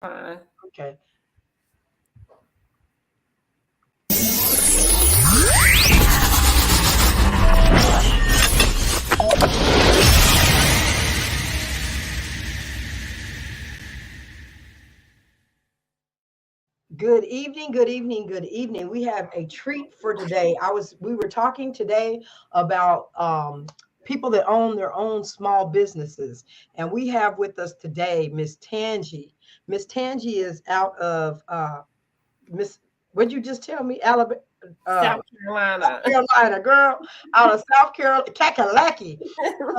Fine. Okay. Good evening, good evening, good evening. We have a treat for today. We were talking today about people that own their own small businesses. And we have with us today Miss Tangi. Miss Tangi is out of Miss, what'd you just tell me? Alabama, South South Carolina. Carolina, girl, out of South Carolina, Kakalaki.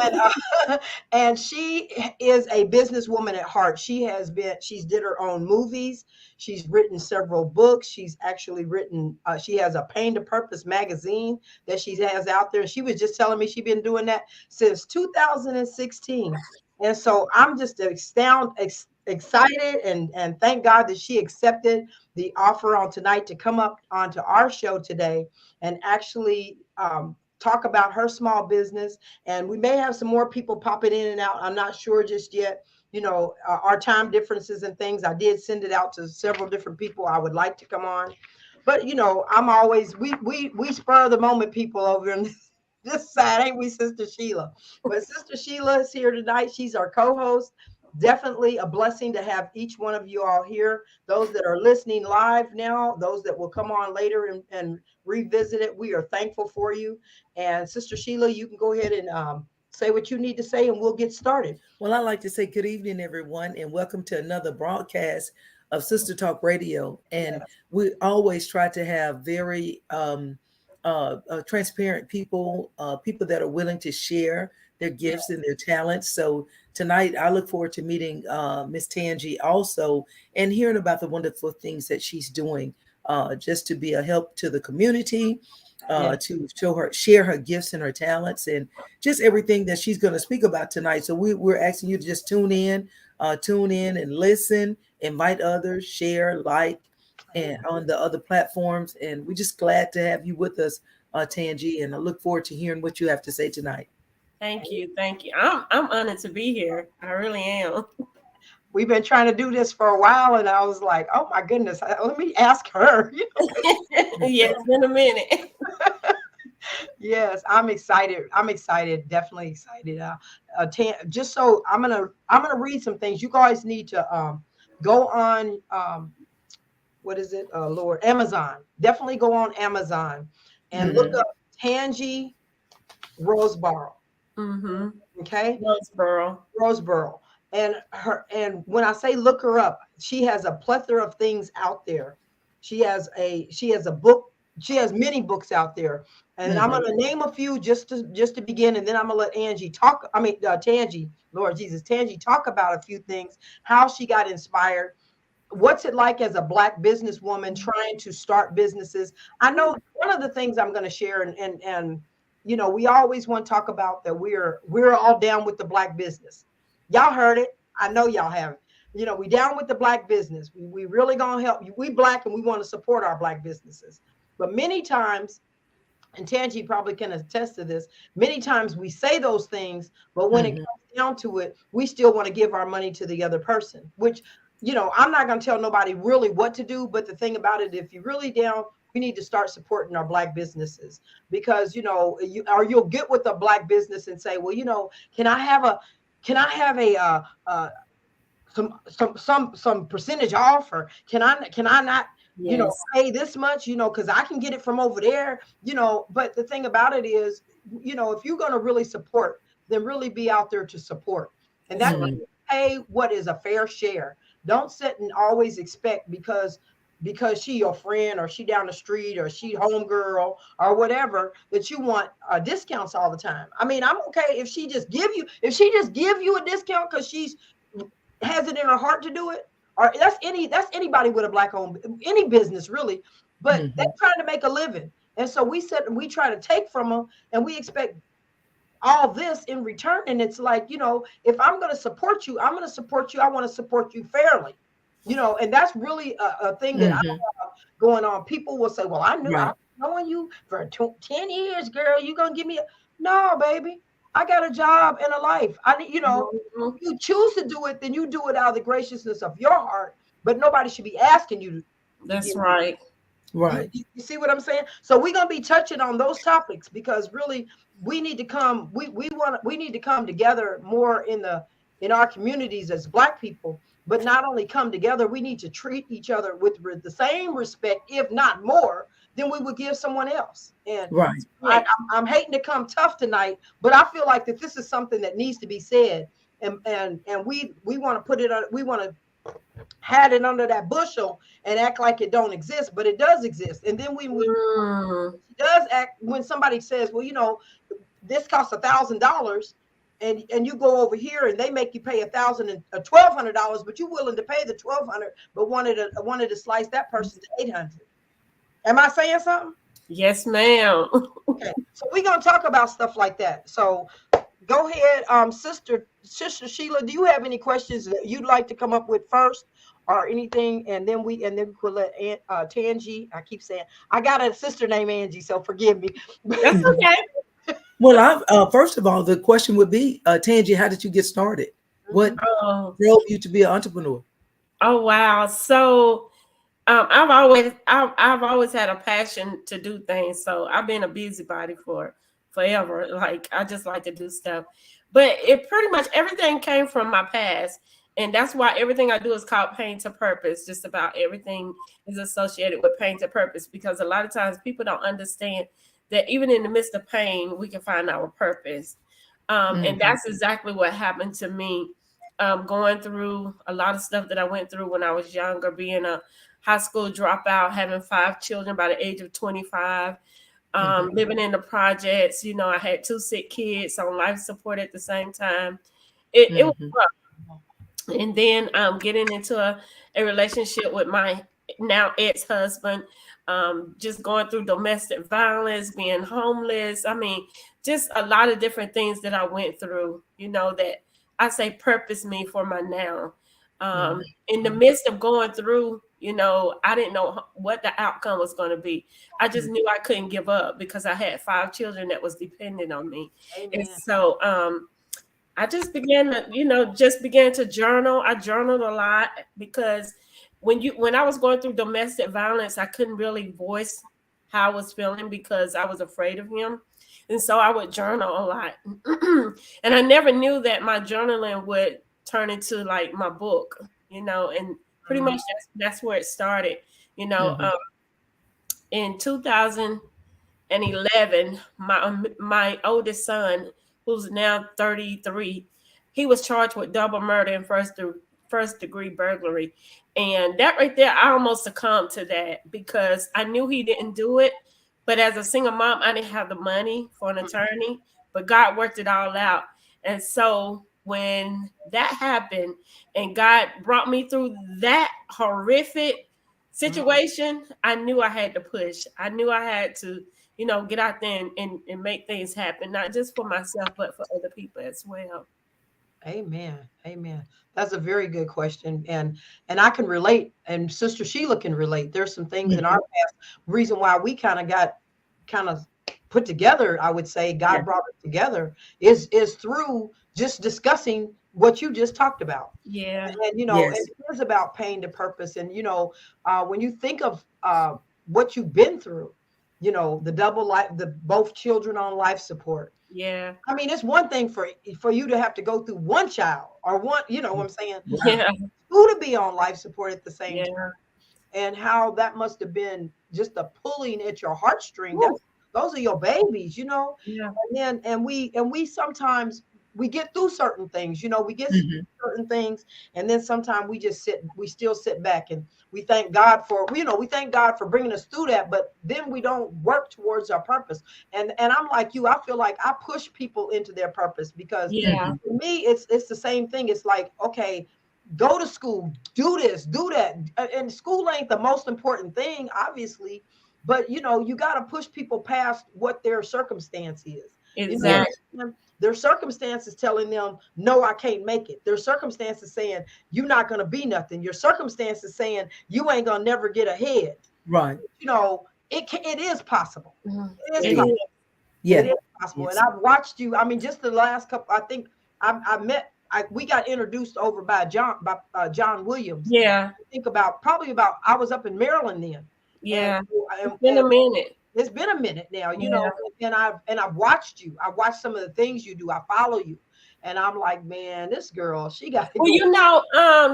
And, and she is a businesswoman at heart. She's did her own movies. She's written several books. She's actually written, she has a Pain to Purpose magazine that she has out there. She was just telling me she's been doing that since 2016. And so I'm just excited and thank God that she accepted the offer on tonight to come up onto our show today and actually talk about her small business. And we may have some more people popping in and out. I'm not sure just yet. Our time differences and things. I did send it out to several different people I would like to come on. But I'm always we spur the moment people over in this side, ain't we, Sister Sheila? But Sister Sheila is here tonight. She's our co-host. Definitely a blessing to have each one of you all here. Those that are listening live now, those that will come on later and revisit it, we are thankful for you. And Sister Sheila, you can go ahead and say what you need to say, and we'll get started. Well, I'd like to say good evening, everyone, and welcome to another broadcast of Sister Talk Radio. And we always try to have very transparent people, people that are willing to share their gifts and their talents. So tonight, I look forward to meeting Miss Tangi also and hearing about the wonderful things that she's doing just to be a help to the community. To share her gifts and her talents and just everything that she's going to speak about tonight. So we're asking you to just tune in and listen, invite others, share, like, and on the other platforms. And we're just glad to have you with us, Tangi, and I look forward to hearing what you have to say tonight. Thank you. Thank you. I'm honored to be here. I really am. We've been trying to do this for a while, and I was like, oh my goodness, let me ask her. Yeah, it's been a minute. Yes, I'm excited. I'm excited. Definitely excited. Just so I'm gonna read some things. You guys need to go on what is it? Lord, Amazon. Definitely go on Amazon and look up Tangi Roseboro. Mm-hmm. Okay, Roseboro. Roseboro. And when I say look her up, she has a plethora of things out there. She has a book. She has many books out there, and I'm going to name a few just to begin, and then I'm going to let Angie talk. I mean, Tangi, Lord Jesus, Tangi talk about a few things, how she got inspired. What's it like as a Black businesswoman trying to start businesses? I know one of the things I'm going to share, and we always want to talk about that we're all down with the Black business. Y'all heard it. I know y'all have. We down with the Black business. We really gonna help you. We Black and we want to support our Black businesses. But many times, and Tangi probably can attest to this, many times we say those things, but when it comes down to it, we still want to give our money to the other person, which, I'm not going to tell nobody really what to do. But the thing about it, if you're really down, we need to start supporting our Black businesses because, you'll get with a Black business and say, well, can I have a some percentage off, or can I not Yes. pay this much, because I can get it from over there, but the thing about it is, if you're going to really support, then really be out there to support. And that means pay what is a fair share. Don't sit and always expect because she your friend, or she down the street, or she homegirl, or whatever, that you want discounts all the time. I mean, I'm okay if she just give you a discount because she's has it in her heart to do it. Or that's anybody with a Black owned any business really, but they're trying to make a living. And so we try to take from them, and we expect all this in return. And it's like, if I'm going to support you, I'm going to support you. I want to support you fairly, and that's really a thing that I have going on. People will say, well, I've known you for 10 years, girl. You going to give me no, baby. I got a job and a life. If you choose to do it, then you do it out of the graciousness of your heart. but nobody should be asking you to That's give. right. Right. You see what I'm saying? So we're gonna be touching on those topics because really we need to come. We need to come together more in our communities as Black people. But not only come together, we need to treat each other with the same respect, if not more, than we would give someone else. And Right. I'm hating to come tough tonight, but I feel like that this is something that needs to be said, and we want to put it on. We want to had it under that bushel and act like it don't exist, but it does exist. And then it does act when somebody says, well, you know, this costs $1,000 and you go over here and they make you pay $1,000 and $1,200, but you're willing to pay the $1,200, but wanted to slice that person to $800. Am I saying something? Yes, ma'am. Okay, so we're gonna talk about stuff like that. So go ahead, Sister Sheila. Do you have any questions that you'd like to come up with first, or anything? And then we could let Tangi. I keep saying I got a sister named Angie, so forgive me. That's okay. Well, first of all, the question would be, Tangi, how did you get started? What drove you to be an entrepreneur? Oh wow! So I've always had a passion to do things. So I've been a busybody for forever. Like I just like to do stuff, but it pretty much everything came from my past. And that's why everything I do is called Pain to Purpose. Just about everything is associated with pain to purpose, because a lot of times people don't understand that even in the midst of pain, we can find our purpose. And that's exactly what happened to me. Going through a lot of stuff that I went through when I was younger, being a high school dropout, having 5 children by the age of 25, living in the projects. You know, I had 2 sick kids on life support at the same time. It was rough. And then getting into a relationship with my now ex-husband, just going through domestic violence, being homeless. I mean, just a lot of different things that I went through, you know, that I say purpose me for my now. In the midst of going through, you know, I didn't know what the outcome was going to be. I just knew I couldn't give up because I had 5 children that was dependent on me. Amen. And so I just began to journal. I journaled a lot because when I was going through domestic violence, I couldn't really voice how I was feeling because I was afraid of him. And so I would journal a lot. And I never knew that my journaling would turn into like my book, you know, and pretty much that's where it started. You know, in 2011, my oldest son, who's now 33, he was charged with double murder and first degree burglary. And that right there, I almost succumbed to that because I knew he didn't do it. But as a single mom, I didn't have the money for an attorney, but God worked it all out. And so when that happened and God brought me through that horrific situation, I knew I had to push. I knew I had to, you know, get out there and make things happen, not just for myself, but for other people as well. Amen. Amen. That's a very good question. And I can relate, and Sister Sheila can relate. There's some things in our past, reason why we kind of put together, I would say God brought it together is through just discussing what you just talked about. Yeah. And you know, it is about pain to purpose. And you know, when you think of what you've been through, you know, both children on life support. Yeah. I mean, it's one thing for you to have to go through one child or one, you know what I'm saying? Yeah. Who to be on life support at the same time. And how that must have been just a pulling at your heartstring. Those are your babies, you know? Yeah. And we sometimes we get through certain things, you know, we get certain things, and then sometimes we still sit back and we thank God for, you know, we thank God for bringing us through that, but then we don't work towards our purpose. And I'm like you, I feel like I push people into their purpose because for me, it's the same thing. It's like, okay, go to school, do this, do that. And school ain't the most important thing, obviously, but you know, you got to push people past what their circumstance is. Exactly. You know, their circumstances telling them, no, I can't make it. Their circumstances saying, you're not going to be nothing. Your circumstances saying, you ain't going to never get ahead. Right. You know, it is possible. It is possible. Yeah. It is possible. And I've watched you. I mean, just the last couple, I think I met we got introduced over by John Williams. Yeah. Think about I was up in Maryland then. Yeah. And, It's been a minute. It's been a minute now, you Yeah. know, and I've watched you. I watched some of the things you do. I follow you. And I'm like, man, this girl, she got to Well, go. you know,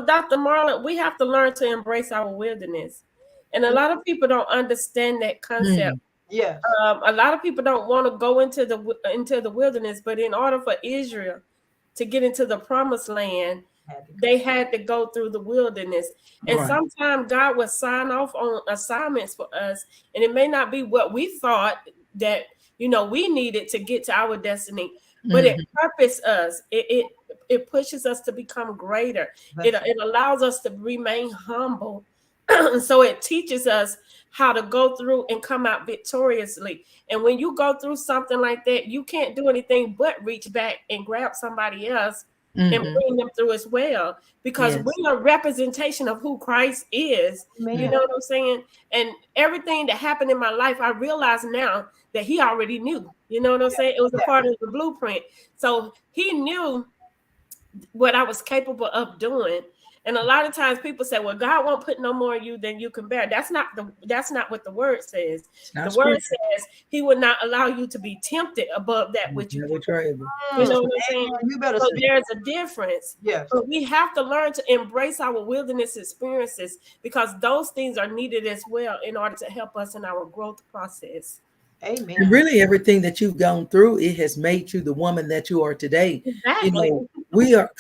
Dr. Marla, we have to learn to embrace our wilderness. And a lot of people don't understand that concept. Yes. A lot of people don't want to go into the wilderness, but in order for Israel to get into the promised land, they had to go through the wilderness. And Right. sometimes God will sign off on assignments for us, and it may not be what we thought that, you know, we needed to get to our destiny, but it purposes us. It pushes us to become greater. It allows us to remain humble. So it teaches us how to go through and come out victoriously. And when you go through something like that, you can't do anything but reach back and grab somebody else and bring them through as well, because we're a representation of who Christ is. Man. You know what I'm saying? And everything that happened in my life, I realize now that he already knew. You know what I'm saying? It was a part of the blueprint. So he knew what I was capable of doing. And a lot of times people say, well, God won't put no more in you than you can bear. That's not what the word says. The word says he will not allow you to be tempted above that which you can. You know what I'm saying? You better so there's a difference. Yes. But we have to learn to embrace our wilderness experiences, because those things are needed as well in order to help us in our growth process. Amen. And really, everything that you've gone through, it has made you the woman that you are today. Exactly. You know, we are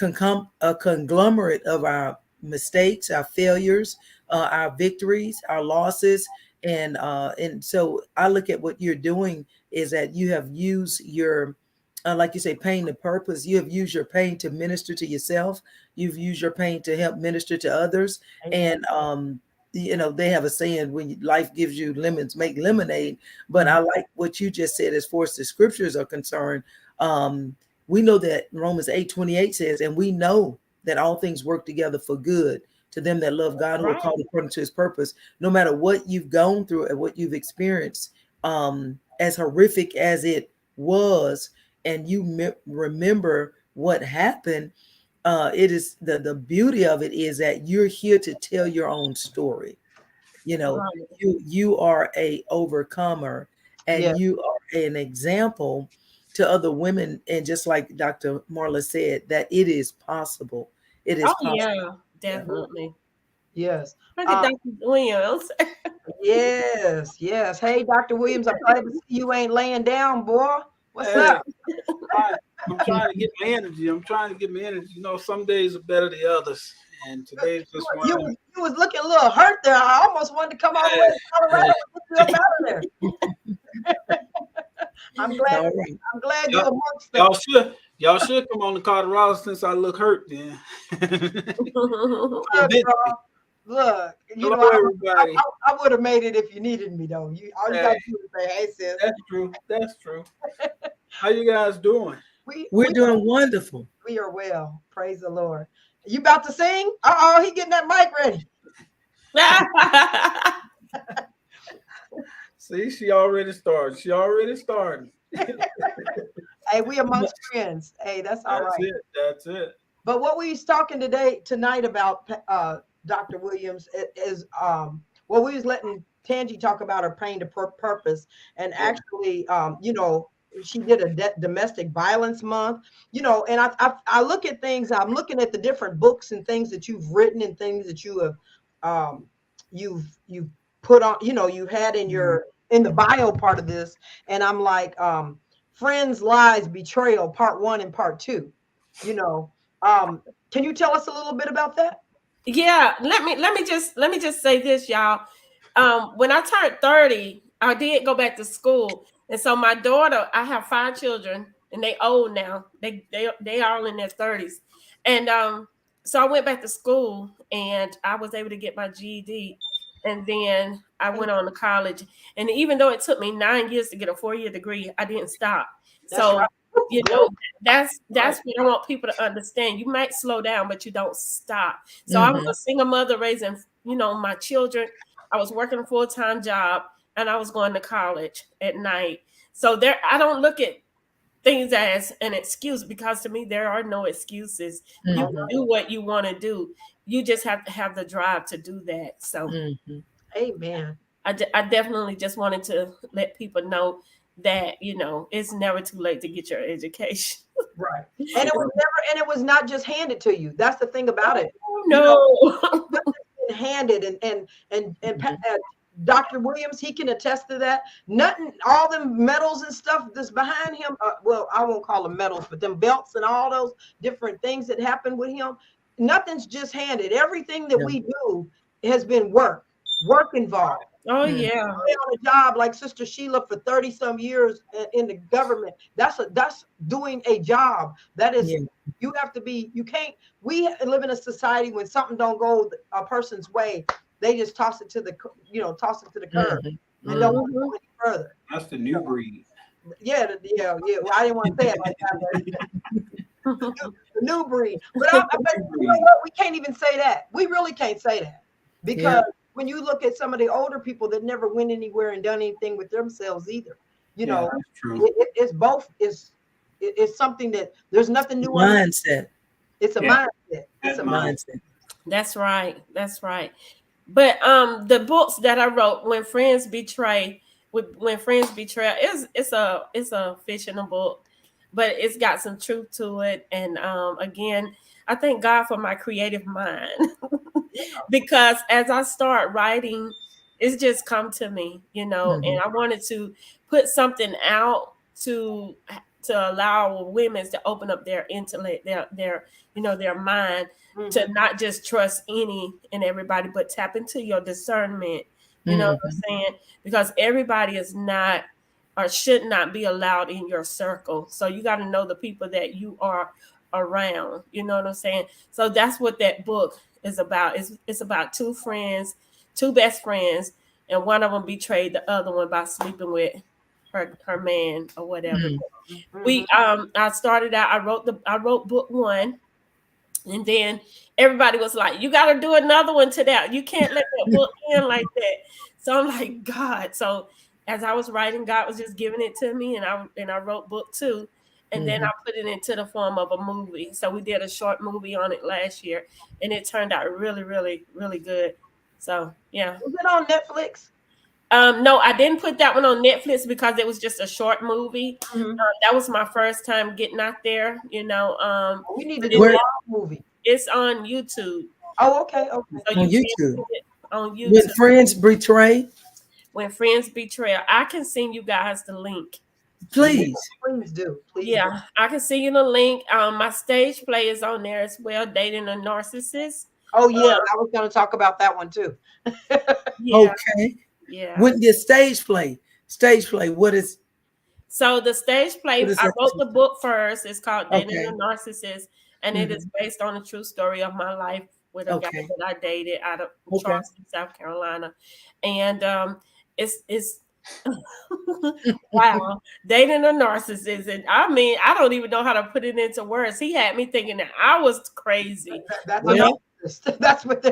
a conglomerate of our mistakes, our failures, our victories, our losses, and so I look at what you're doing is that you have used your, like you say, pain to purpose. You have used your pain to minister to yourself. You've used your pain to help minister to others, and you know, they have a saying, when life gives you lemons, make lemonade. But I like what you just said as far as the scriptures are concerned. We know that Romans 8:28 says, and we know that all things work together for good to them that love God, who are called according to his purpose. No matter what you've gone through and what you've experienced, as horrific as it was, and you remember what happened, it is the beauty of it is that you're here to tell your own story. You know, you are a overcomer, and you are an example to other women. And just like Dr. Marla said, that it is possible. It is possible. Yeah, definitely. Yes. Look at Dr. Williams. Yes. Hey, Dr. Williams, I'm glad to see you ain't laying down, boy. What's up? I'm trying to get my energy. You know, some days are better than others, and today's just one. You was looking a little hurt there. I almost wanted to come all the way to Colorado and get you up out of there. I'm glad you're amongst them. Y'all should come on to Colorado since I look hurt. Then. Look, you Hello, know, everybody. I would have made it if you needed me, though. All you got to do is say, "Hey, sis." That's true. How you guys doing? We're doing wonderful. We are well. Praise the Lord. You about to sing? Uh-oh, he getting that mic ready. See, she already started. Hey, we amongst friends. Hey, that's all right. That's it. But what we was talking tonight about, Dr. Williams, is we was letting Tangi talk about her pain to purpose, and actually, you know, she did a domestic violence month, you know, and I look at things. I'm looking at the different books and things that you've written and things that you have, you've put on, you know, you had in the bio part of this, and I'm like, Friends, Lies, Betrayal, Part 1 and Part 2. You know, can you tell us a little bit about that? Yeah, let me just say this, y'all. When I turned 30, I did go back to school, and so my daughter, I have 5 children, and they old now. They are all in their 30s, and so I went back to school, and I was able to get my GED, and then I went on to college. And even though it took me 9 years to get a 4-year degree, I didn't stop. So, you know, that's what I want people to understand. You might slow down, but you don't stop. So I was a single mother raising, you know, my children. I was working a full-time job, and I was going to college at night. So I don't look at things as an excuse, because to me there are no excuses. You Mhm. can do what you want to do. You just have to have the drive to do that. So Mhm. Amen. I definitely just wanted to let people know that, it's never too late to get your education. Right. And it was not just handed to you. That's the thing about it. You know, No. nothing's been handed, and Dr. Williams, he can attest to that. Nothing, all them medals and stuff that's behind him. Well, I won't call them medals, but them belts and all those different things that happened with him. Nothing's just handed. Everything that Yeah. we do has been work involved. Oh Mm. yeah. Stay on a job like Sister Sheila for 30 some years in the government. That's doing a job. That is, Yeah. you have to be, you can't, we live in a society when something don't go a person's way, they just toss it to the curb Mhm. and don't want to go any further. That's the new breed. Yeah. Well, I didn't want to say it like that, but the new breed. But you know what? We can't even say that. We really can't say that, because when you look at some of the older people that never went anywhere and done anything with themselves either, That's true. it's both. It's something that there's nothing new on it. Mindset. It's a Yeah. mindset. It's a mindset. Mindset. That's right. That's right. But the books that I wrote, When Friends Betray it's a fictional book, but it's got some truth to it. And again, I thank God for my creative mind. Because as I start writing, it's just come to me, and I wanted to put something out to allow women to open up their intellect, their mind, to not just trust any and everybody, but tap into your discernment. You know what I'm saying? Because everybody is not or should not be allowed in your circle. So you got to know the people that you are around. You know what I'm saying? So that's what that book is about. It's about two best friends, and one of them betrayed the other one by sleeping with her man or whatever. I started out. I wrote book one, and then everybody was like, "You got to do another one to that. You can't let that book end like that." So I'm like, God. So as I was writing, God was just giving it to me, and I wrote book two. And then I put it into the form of a movie. So we did a short movie on it last year, and it turned out really, really, really good. So yeah. Was it on Netflix? No, I didn't put that one on Netflix because it was just a short movie. That was my first time getting out there. We need to do Where- a movie. It's on YouTube. Oh, okay. So On you YouTube. can see it on When YouTube. Friends Betray, When Friends Betray, I can send you guys the link. please. Please do. Please. Yeah, I can send you the link. My stage play is on there as well, Dating a Narcissist. Oh yeah, I was going to talk about that one too. Yeah, Okay. yeah. When the stage play, what is? So the stage play, What is I that? wrote the book first. It's called Dating Okay. a Narcissist, and it is based on a true story of my life with a guy Okay. that I dated out of Okay. Charleston, South Carolina. And it's wow, dating a narcissist. And I mean, I don't even know how to put it into words. He had me thinking that I was crazy. That's Well, that's what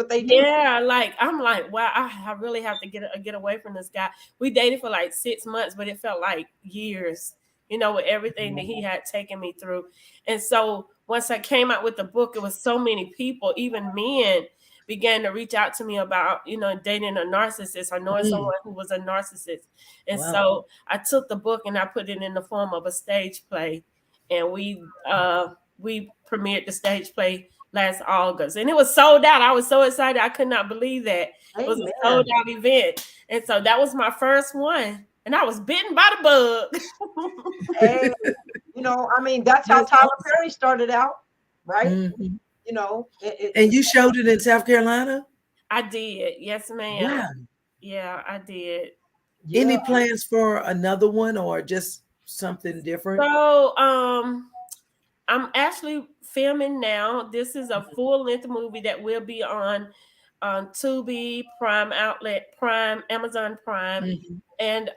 they do. Yeah, like I'm like, wow, I really have to get away from this guy. We dated for like 6 months, but it felt like years, with everything that he had taken me through. And so once I came out with the book, it was so many people, even men, began to reach out to me about, dating a narcissist or knowing someone who was a narcissist. And Wow. so I took the book and I put it in the form of a stage play, and we premiered the stage play last August, and it was sold out. I was so excited. I could not believe that it was a sold out event. And so that was my first one, and I was bitten by the bug. Hey, I mean, that's how Tyler Perry started out, right? Mhm. And you showed it in South Carolina? I did. Yes, ma'am. Wow. Yeah, I did. Any plans for another one or just something different? So I'm actually filming now. This is a full-length movie that will be on Tubi, Prime Outlet, Prime, Amazon Prime, and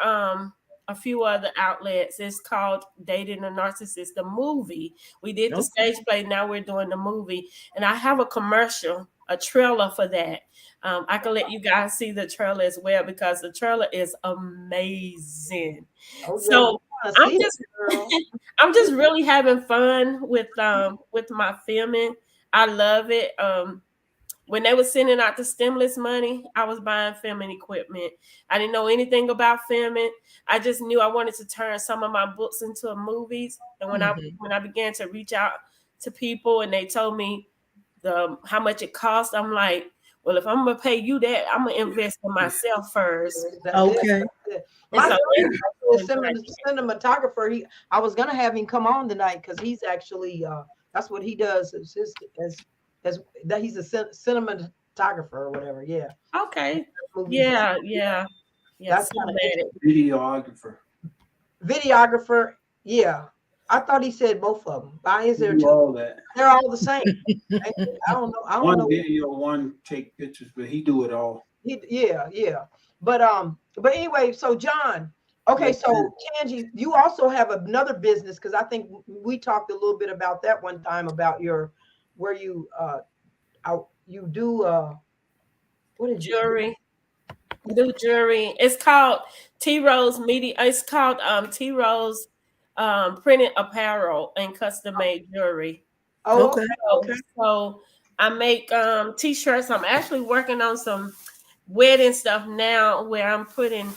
a few other outlets. It's called Dating a Narcissist, the movie. We did the stage play, now we're doing the movie. And I have a commercial, a trailer for that. I can let you guys see the trailer as well, because the trailer is amazing. So I'm see just that, girl. I'm just really having fun with my filming. I love it. When they were sending out the stimulus money, I was buying filming equipment. I didn't know anything about filming. I just knew I wanted to turn some of my books into movies. And when I began to reach out to people and they told me how much it cost, I'm like, well, if I'm gonna pay you that, I'm gonna invest in myself first. That's Okay. it. That's it. And My so son is a cinematographer. I was gonna have him come on tonight because he's actually that's what he does. Is his as that he's a cinematographer or whatever. Yeah. okay. Movies. Yeah. That's kinda Videographer. Videographer. Yeah. I thought he said both of them. Why is there Do two? all that. They're all the same. I don't know. I don't One know. video, one take pictures, but he do it all. Yeah. But anyway, so John, okay, Yes, so ma'am. Tangi, you also have another business because I think we talked a little bit about that one time about where you you do what did you do? Jewelry. Do jewelry. It's called T Rose Media. It's called T Rose printed apparel and custom made jewelry. Oh, Okay. okay. So I make t-shirts. I'm actually working on some wedding stuff now where I'm putting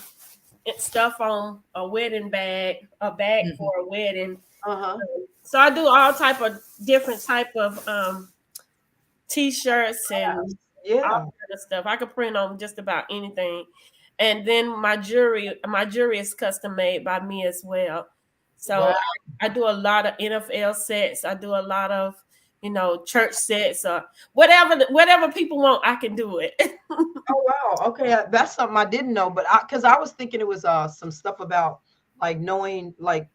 stuff on a wedding bag, a bag for a wedding. Uh-huh. So I do all type of different type of t-shirts and all Yeah. kind of stuff. I could print on just about anything. And then my jewelry is custom made by me as well. So Wow. I do a lot of NFL sets. I do a lot of, church sets or whatever people want, I can do it. Oh wow. Okay, that's something I didn't know, but because I was thinking it was some stuff about like knowing like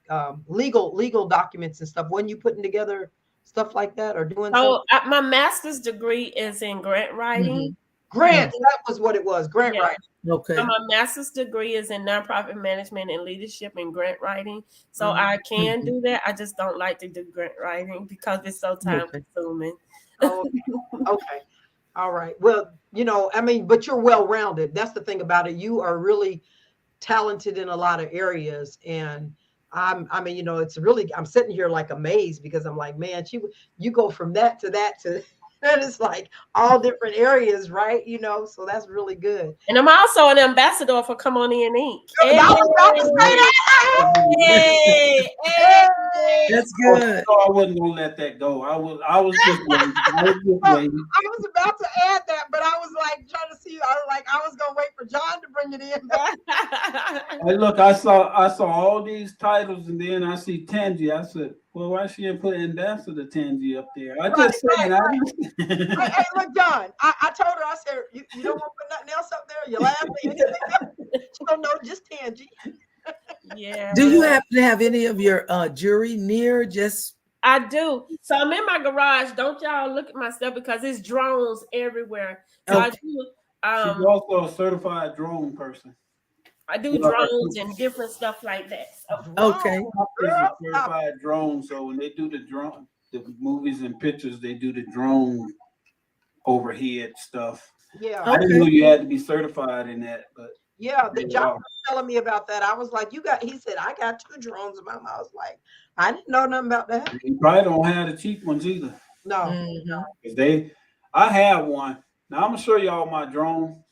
legal documents and stuff. When you putting together stuff like that or doing So something? my master's degree is in grant writing. Grants, that was what it was. Grant Yeah. writing. Okay. So my master's degree is in nonprofit management and leadership and grant writing. So I can do that. I just don't like to do grant writing because it's so time consuming. Oh, okay. All right. Well, I mean, but you're well-rounded. That's the thing about it. You are really talented in a lot of areas. And I mean, it's really, I'm sitting here like amazed because I'm like, man, you go from that to that to, and it's like all different areas, right? So that's really good. And I'm also an ambassador for Come On In Inc. I was about to say that. Hey. That's good. So I wasn't gonna let that go. I was just waiting. I was about to add that, but I was like trying to see. I was gonna wait for John to bring it in. Hey, look, I saw all these titles, and then I see Tangi. I said, well, why she didn't put Ambassador Tangi up there? I just said, Hey, look, John. I told her. I said, you don't want to put nothing else up there. You laugh at anything else? She don't know, just Tangi. Yeah. Do you happen to have any of your jewelry near just? I do. So I'm in my garage. Don't y'all look at my stuff because it's drones everywhere. So I do. She's also a certified drone person. I do drones and different stuff like that. So. Okay. She's a certified drone, so when they do the movies and pictures, they do the drone overhead stuff. Yeah. I didn't know you had to be certified in that, but yeah, the John was telling me about that. I was like, he said, I got 2 drones in my mouth. I was like, I didn't know nothing about that. You probably don't have the cheap ones either. No. Because I have one. Now I'm gonna show y'all my drone.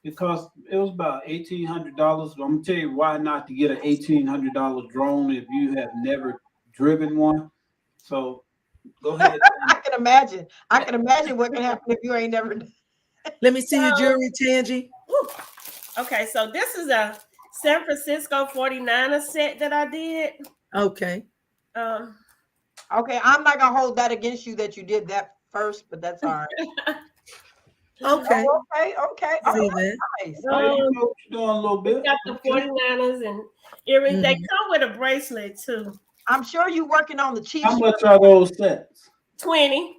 It was about $1,800. I'm gonna tell you why not to get an $1,800 drone if you have never driven one. So go ahead. I can imagine. What can happen if you ain't never. Let me see your jewelry, Tangi. Okay, so this is a San Francisco 49er set that I did. Okay. Okay, I'm not gonna hold that against you that you did that first, but that's all right. Okay. Okay. See Oh, that? nice. You're doing a little bit. Got the 49ers and earrings. They come with a bracelet too. I'm sure you're working on the cheap. How much are those sets? 20.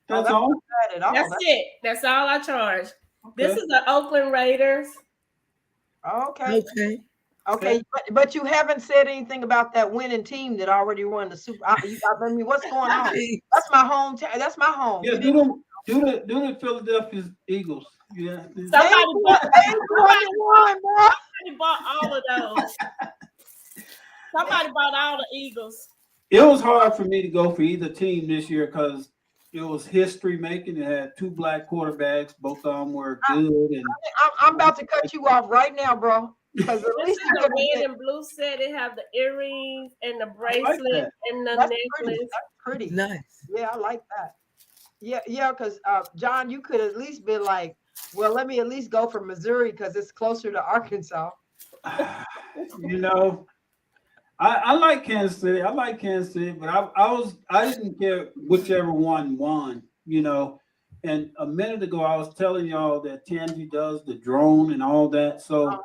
That's all. That's it. That's all I charge. Okay. This is the Oakland Raiders. Okay. Okay. But you haven't said anything about that winning team that already won the Super. I mean, what's going on? That's my home. That's my home. Yeah, do the Philadelphia Eagles. Yeah. Somebody bought all of those. Somebody bought all the Eagles. It was hard for me to go for either team this year because it was history making. It had 2 black quarterbacks. Both of them were good. And I'm about to cut you off right now, bro. Because at This least is the red and blue set. It have the earrings and the bracelet that. and the that's necklace. pretty. That's pretty. Nice. Yeah, I like that. Yeah, because John, you could at least be like, well, let me at least go for Missouri because it's closer to Arkansas. you know, I like Kansas City. I like Kansas City, but I didn't care whichever one won. You know, and a minute ago I was telling y'all that Tangi does the drone and all that. So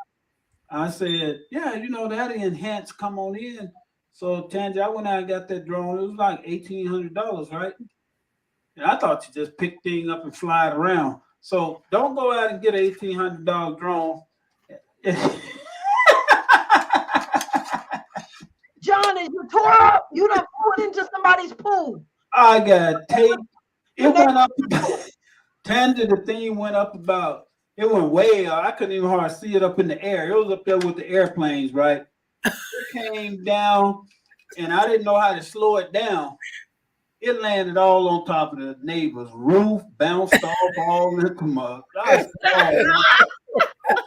I said, yeah, you know, that'll enhance. Come on in. So Tangi, I went out and got that drone. It was like $1,800, right? And I thought you just pick things up and fly it around. So don't go out and get an $1,800 drone. John, is you tore up? You done put into somebody's pool. I got tape. It went up. Tangi, the thing went up about. It went way up. I couldn't even hardly see it up in the air. It was up there with the airplanes, right? It came down, and I didn't know how to slow it down. It landed all on top of the neighbor's roof, bounced off all in the mug.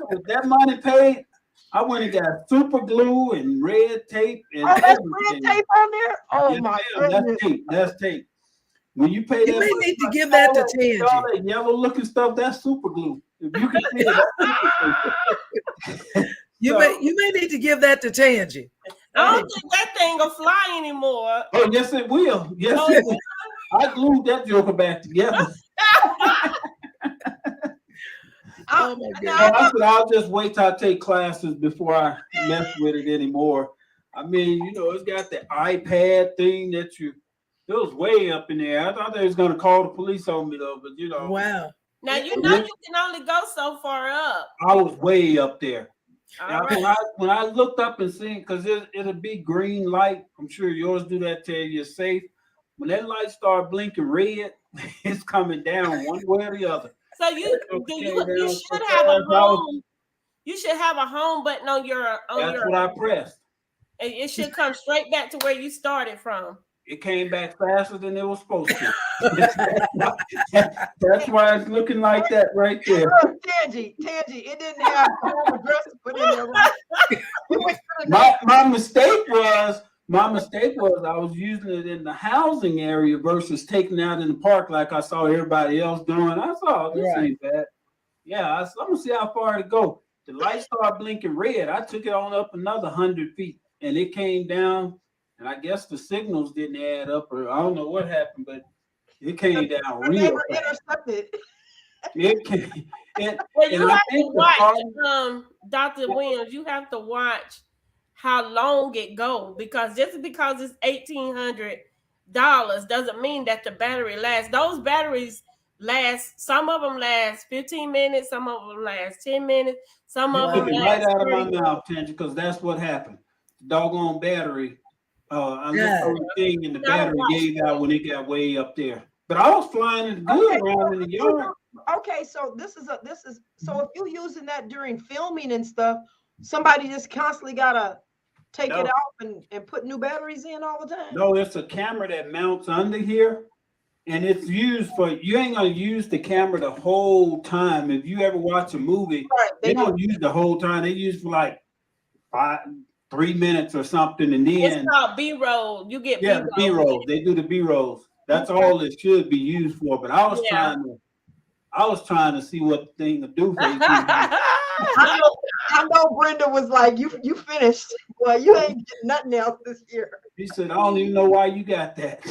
With that money paid, I went and got super glue and red tape and that's everything. red tape on there? Oh, Yes, my ma'am, goodness. that's tape. That's tape. When you pay You that may money, need to give that to all Tangi. that yellow looking stuff, that's super glue. If you can see it, that's super glue. You may need to give that to Tangi. I don't think that thing will fly anymore. Oh, yes, it will. Yes, Oh, it will. I glued that joker back together. Oh my Now, God. I said I'll just wait till I take classes before I mess with it anymore. I mean, you know, it's got the iPad thing that it was way up in there. I thought they was gonna call the police on me though, but you know, Wow. Now you know you can only go so far up. I was way up there. All Now, right. when I looked up and seen, because it'll be green light, I'm sure yours do that, tell you you're safe. When that light start blinking red, it's coming down one way or the other. So you should have a home. You should have a home button on your That's what I pressed. and it should come straight back to where you started from. It came back faster than it was supposed to. That's why it's looking like that right there. look, Tangi, it didn't have the home address to put in there. Right? You went to the My mistake was I was using it in the housing area versus taking it out in the park like I saw everybody else doing. I saw this Right. ain't bad. Yeah, I'm gonna see how far it go. The light started blinking red. I took it on up another 100 feet, and it came down. And I guess the signals didn't add up, or I don't know what happened, but it came down the real neighbor fast. intercepted. It came. Well, you And I have to think the watch, problem- Dr. Williams. You have to watch how long it go because just because it's $1,800 doesn't mean that the battery lasts. Those batteries last. Some of them last 15 minutes. Some of them last 10 minutes. Some of them Took it last right out of my 30 mouth, Tangi, because that's what happened. Doggone battery. I Yeah. looked on the thing and the Gotta battery watch gave that. out when it got way up there. But I was flying it good Okay, around in the yard. Okay, so so if you're using that during filming and stuff, somebody just constantly gotta take No. it off and put new batteries in all the time. No, it's a camera that mounts under here, and it's used for. You ain't gonna use the camera the whole time. If you ever watch a movie, Right, they don't use the whole time. They use for like 3 minutes or something, and then It's called B-roll. You get yeah, the B-rolls. They do the B-rolls. That's all it should be used for. But I was Yeah. trying to see what the thing would do for you. I know Brenda was like, you finished. Well, you ain't getting nothing else this year. He said, I don't even know why you got that.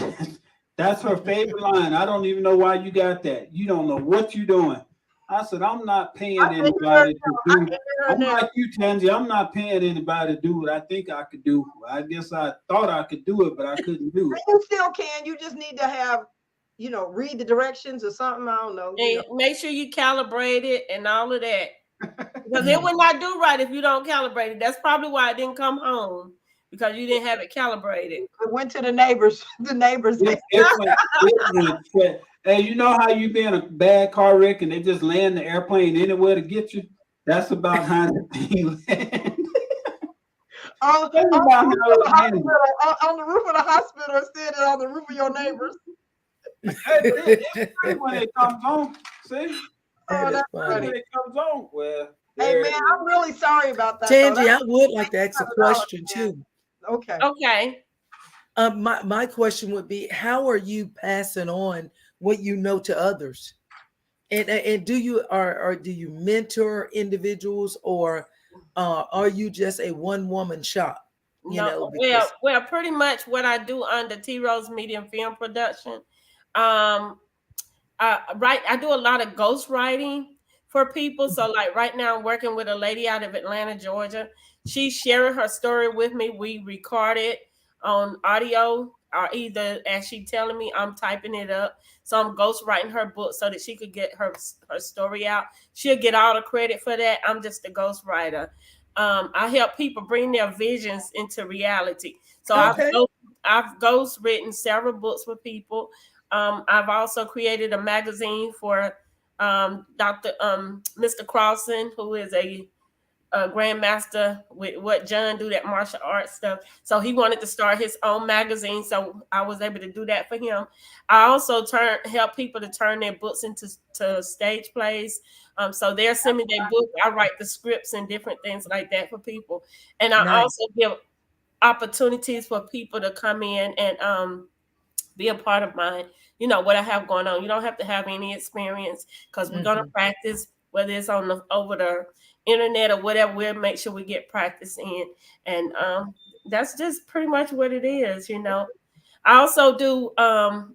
That's her favorite line. I don't even know why you got that. You don't know what you're doing. I said, I'm not paying anybody to do. I'm like you, Tangi. I'm not paying anybody to do what I think I could do. I guess I thought I could do it, but I couldn't do it. You still can. You just need to have, read the directions or something. I don't know. And make sure you calibrate it and all of that. Because it would not do right if you don't calibrate it. That's probably why it didn't come home because you didn't have it calibrated. It went to the neighbors. The neighbors. It went. Hey, you know how you be in a bad car wreck and they just land the airplane anywhere to get you? That's about how the thing landed. on Tell me the about roof how of the it hospital, managed. on the roof of the hospital instead of on the roof of your neighbors. It's free when it comes on. See, Oh, That is that's free funny. when funny. it comes on. Well, Hey there man, it is. I'm really sorry about that though. Tangi, That's I would like to ask a $100, question man. too. Okay. Okay. My question would be, how are you passing on what you know to others? And do you or do you mentor individuals, or are you just a one woman shop? You No, know, well, because pretty much what I do under T Rose Medium Film Production. Um, right, I do a lot of ghost writing for people. So, like right now, I'm working with a lady out of Atlanta, Georgia. She's sharing her story with me. We record it on audio, or either as she telling me, I'm typing it up. So I'm ghost writing her book so that she could get her story out. She'll get all the credit for that. I'm just a ghost writer. I help people bring their visions into reality. So okay, I've ghost written several books for people. I've also created a magazine for Dr. Mr. Crossan, who is a grandmaster with what John do, that martial arts stuff. So he wanted to start his own magazine. So I was able to do that for him. I also help people to turn their books into stage plays. So they're sending me their book. I write the scripts and different things like that for people. And I nice. also give opportunities for people to come in and be a part of mine, what I have going on. You don't have to have any experience, because we're going to practice, whether it's over the internet or whatever. We'll make sure we get practice in. And that's just pretty much what it is. I also do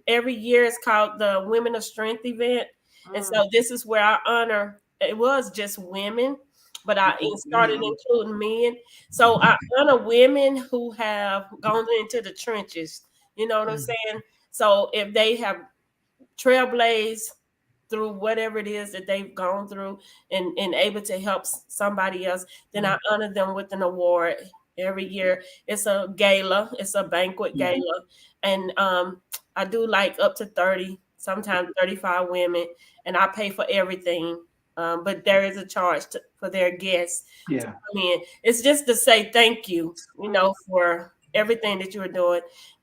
every year, it's called the Women of Strength event. And so this is where I honor, it was just women, but I started including men. So I honor women who have gone into the trenches. You know what I'm saying? So if they have trailblazed through whatever it is that they've gone through and able to help somebody else, then I honor them with an award every year. It's a gala, it's a banquet gala. And I do like up to 30, sometimes 35 women, and I pay for everything. But there is a charge for their guests. Yeah. I mean, it's just to say thank you, for everything that you are doing.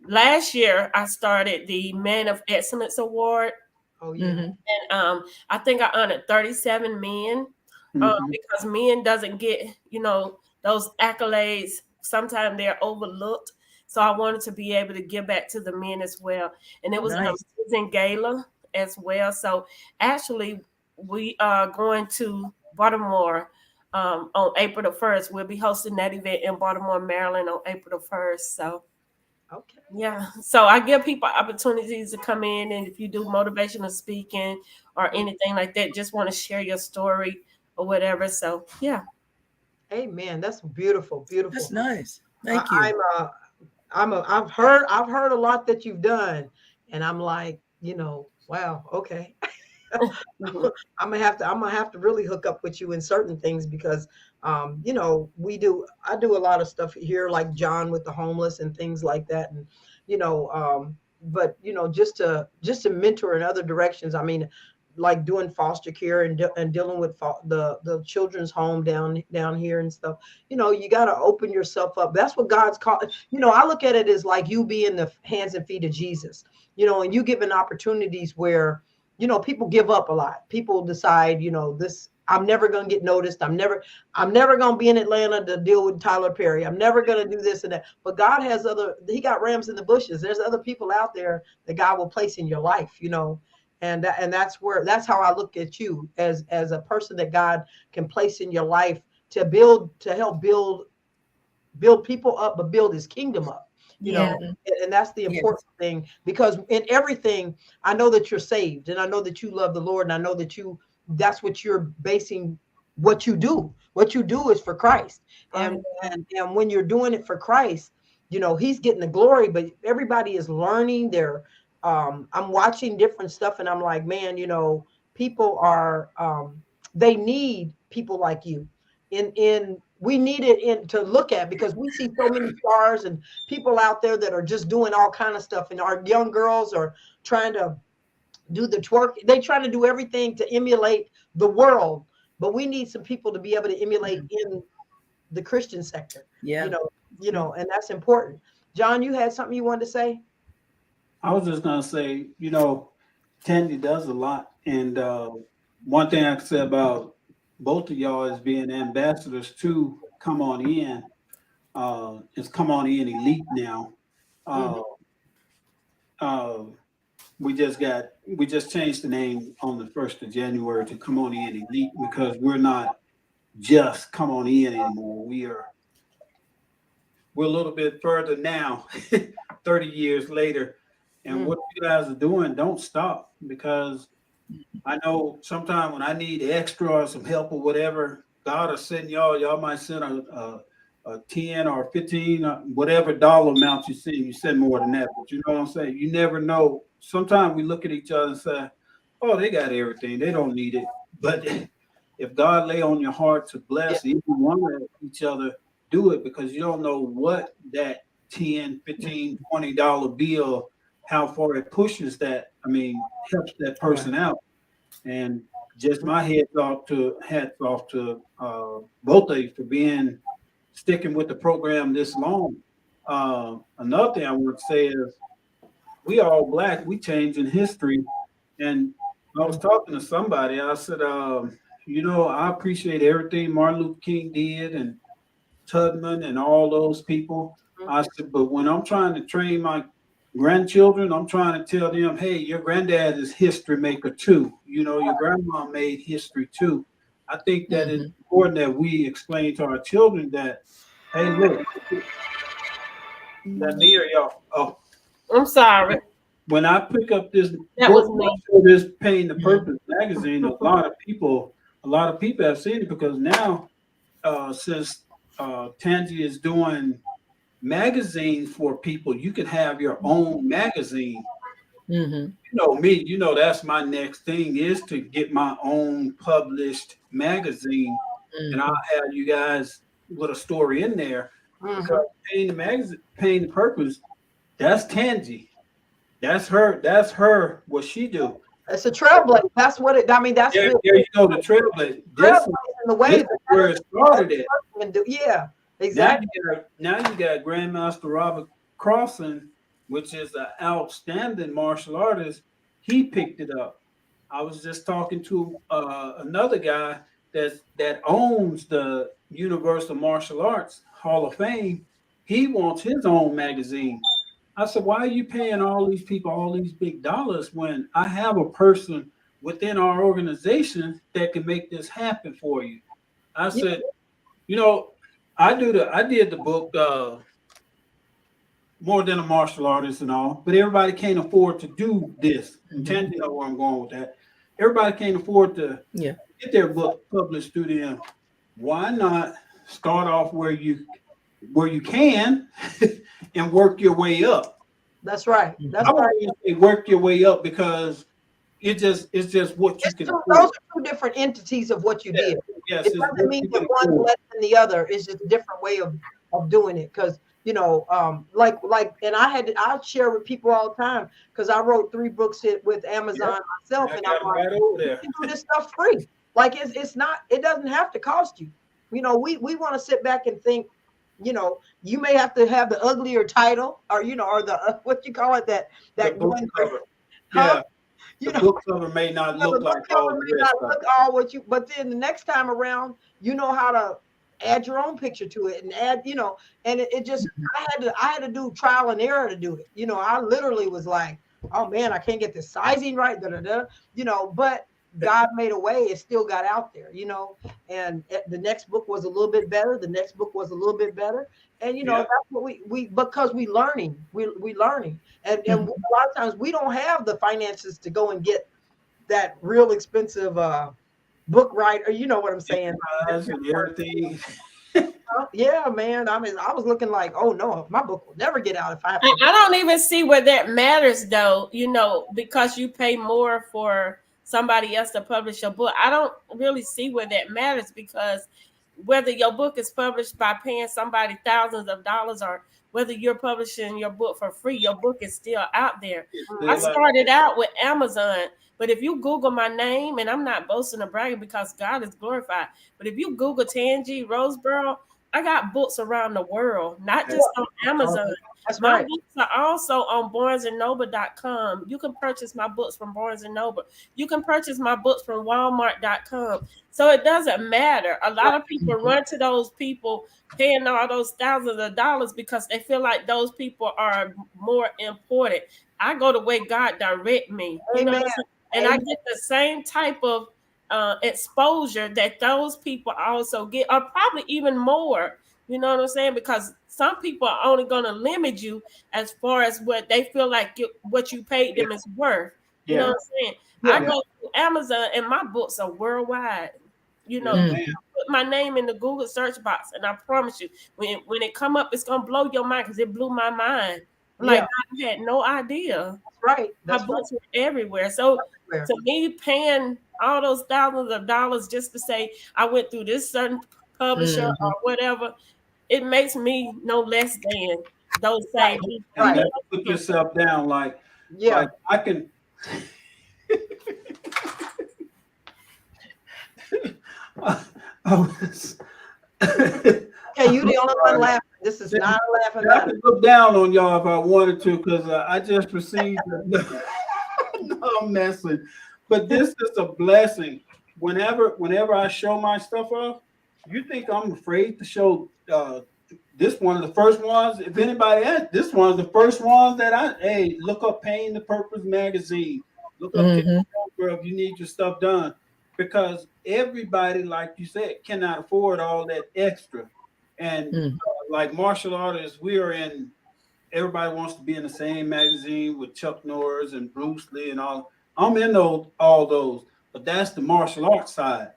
Last year, I started the Man of Excellence Award. Oh yeah. And I think I honored 37 men, because men doesn't get, those accolades. Sometimes they're overlooked. So I wanted to be able to give back to the men as well. And it was an Nice. amazing gala as well. So actually, we are going to Baltimore on April the 1st. We'll be hosting that event in Baltimore, Maryland on April the 1st. So Okay. yeah. So I give people opportunities to come in, and if you do motivational speaking or anything like that, just want to share your story or whatever. So yeah. Amen. That's beautiful. Beautiful. That's nice. Thank you. I've heard a lot that you've done, and I'm like, wow, okay. I'm gonna have to really hook up with you in certain things because I do a lot of stuff here, like John with the homeless and things like that, and but just to mentor in other directions. I mean, like doing foster care and dealing with the children's home down here and stuff. You got to open yourself up. That's what God's called. I look at it as like you being the hands and feet of Jesus. And you giving opportunities where people give up a lot. People decide, this, I'm never going to get noticed. I'm never going to be in Atlanta to deal with Tyler Perry. I'm never going to do this and that. But God has he got rams in the bushes. There's other people out there that God will place in your life, and that's how I look at you as a person that God can place in your life to help build people up, but build his kingdom up. And that's the important thing, because in everything, I know that you're saved, and I know that you love the Lord, and I know that that's what you're basing what you do. What you do is for Christ. And when you're doing it for Christ, he's getting the glory, but everybody is learning. I'm watching different stuff, and I'm like, man, people are, they need people like you we need it to look at, because we see so many stars and people out there that are just doing all kind of stuff. And our young girls are trying to do the twerk. They try to do everything to emulate the world, but we need some people to be able to emulate in the Christian sector. Yeah. you know, and that's important. John, you had something you wanted to say? I was just gonna say, Tandy does a lot, and one thing I can say about both of y'all is being ambassadors to Come On In. It's Come On In Elite now. Uh, uh, we just changed the name on the 1st of January to Come On In Elite because we're not just Come On In anymore. We're a little bit further now, 30 years later. And what you guys are doing, don't stop, because I know sometimes when I need extra or some help or whatever, God will send y'all might send a 10 or 15, whatever dollar amount you send more than that. But you know what I'm saying? You never know. Sometimes we look at each other and say, oh, they got everything. They don't need it. But if God lay on your heart to bless each one of each other, do it, because you don't know what that 10, 15, $20 bill, how far it pushes that. I mean, helps that person out. And just my hats off to both of you for sticking with the program this long. Another thing I want to say is we all Black, we changing history. And I was talking to somebody, I said, I appreciate everything Martin Luther King did and Tubman and all those people. I said, but when I'm trying to train my grandchildren, I'm trying to tell them, hey, your granddad is history maker too. Your grandma made history too. I think that it's important that we explain to our children that, hey, look, that near y'all. Oh, I'm sorry. When I pick up this That book, was this Pain the Purpose magazine, a lot of people have seen it, because now since Tangi is doing magazines for people, you can have your own magazine. You know me, that's my next thing, is to get my own published magazine, and I'll have you guys with a story in there. Because Pain the Purpose, that's Tangi. That's her, what she do. It's a trailblazer. That's what it. I mean, that's there you go, the trailblazer. This is where it started at. Yeah, exactly. Now you got Grandmaster Robert Crossan, which is an outstanding martial artist. He picked it up. I was just talking to another guy that owns the Universal Martial Arts Hall of Fame. He wants his own magazine. I said, why are you paying all these people all these big dollars when I have a person within our organization that can make this happen for you? I said, I did the book More Than a Martial Artist and all, but everybody can't afford to do this. And Tangi know where I'm going with that. Everybody can't afford to get their book published through them. Why not start off where you can and work your way up? That's right. That's I right. want to say work your way up, because it's just what you can do. Those are two different entities of what you did. Yes, it doesn't mean that one's less than the other. It's just a different way of doing it. Because and I share with people all the time, because I wrote 3 books with Amazon myself, and I'm like, you can do this stuff free. Like it's not. It doesn't have to cost you. We want to sit back and think. You may have to have the uglier title, or or the what you call it, that book cover. The book cover may not look like all what you. But then the next time around, you know how to add your own picture to it and add, and it just I had to do trial and error to do it. I literally was like, oh man, I can't get the sizing right, but God made a way. It still got out there, and the next book was a little bit better. The next book was a little bit better. And, that's what we because we learning, we learning. And a lot of times we don't have the finances to go and get that real expensive book writer. You know what I'm saying? And everything. Yeah, man. I mean, I was looking like, oh no, my book will never get out if I have to. I don't even see where that matters though, because you pay more for somebody else to publish your book. I don't really see where that matters, because whether your book is published by paying somebody thousands of dollars or whether you're publishing your book for free, your book is still out there. I started out with Amazon, but if you Google my name, and I'm not boasting or bragging because God is glorified, but if you Google Tangi Roseboro, I got books around the world, not just on Amazon. That's My right. books are also on barnesandnoble.com. You can purchase my books from Barnes and Noble. You can purchase my books from walmart.com. So it doesn't matter. A lot of people run to those people paying all those thousands of dollars because they feel like those people are more important. I go the way God direct me. You know what I'm saying? And I get the same type of exposure that those people also get, or probably even more. You know what I'm saying? Because some people are only going to limit you as far as what they feel like what you paid them is worth. You know what I'm saying? I go to Amazon and my books are worldwide. You know, Man. put my name in the Google search box, and I promise you, when it come up, it's gonna blow your mind because it blew my mind. Like I had no idea. Right. My books were everywhere. So to me, paying all those thousands of dollars just to say I went through this certain publisher or whatever, it makes me no less than those same people. And you put yourself down like I can. I was. Okay, you the only one laughing. This is not a laughing I matter. could look down on y'all if I wanted to, because I just received. No, I'm messing. But this is a blessing. Whenever I show my stuff off, you think I'm afraid to show this one of the first ones? If anybody asks, this one of the first ones that look up Pain the Purpose magazine. Look up Girl if you need your stuff done. Because everybody, like you said, cannot afford all that extra. And like martial artists, everybody wants to be in the same magazine with Chuck Norris and Bruce Lee and all. I'm in all those, but that's the martial arts side.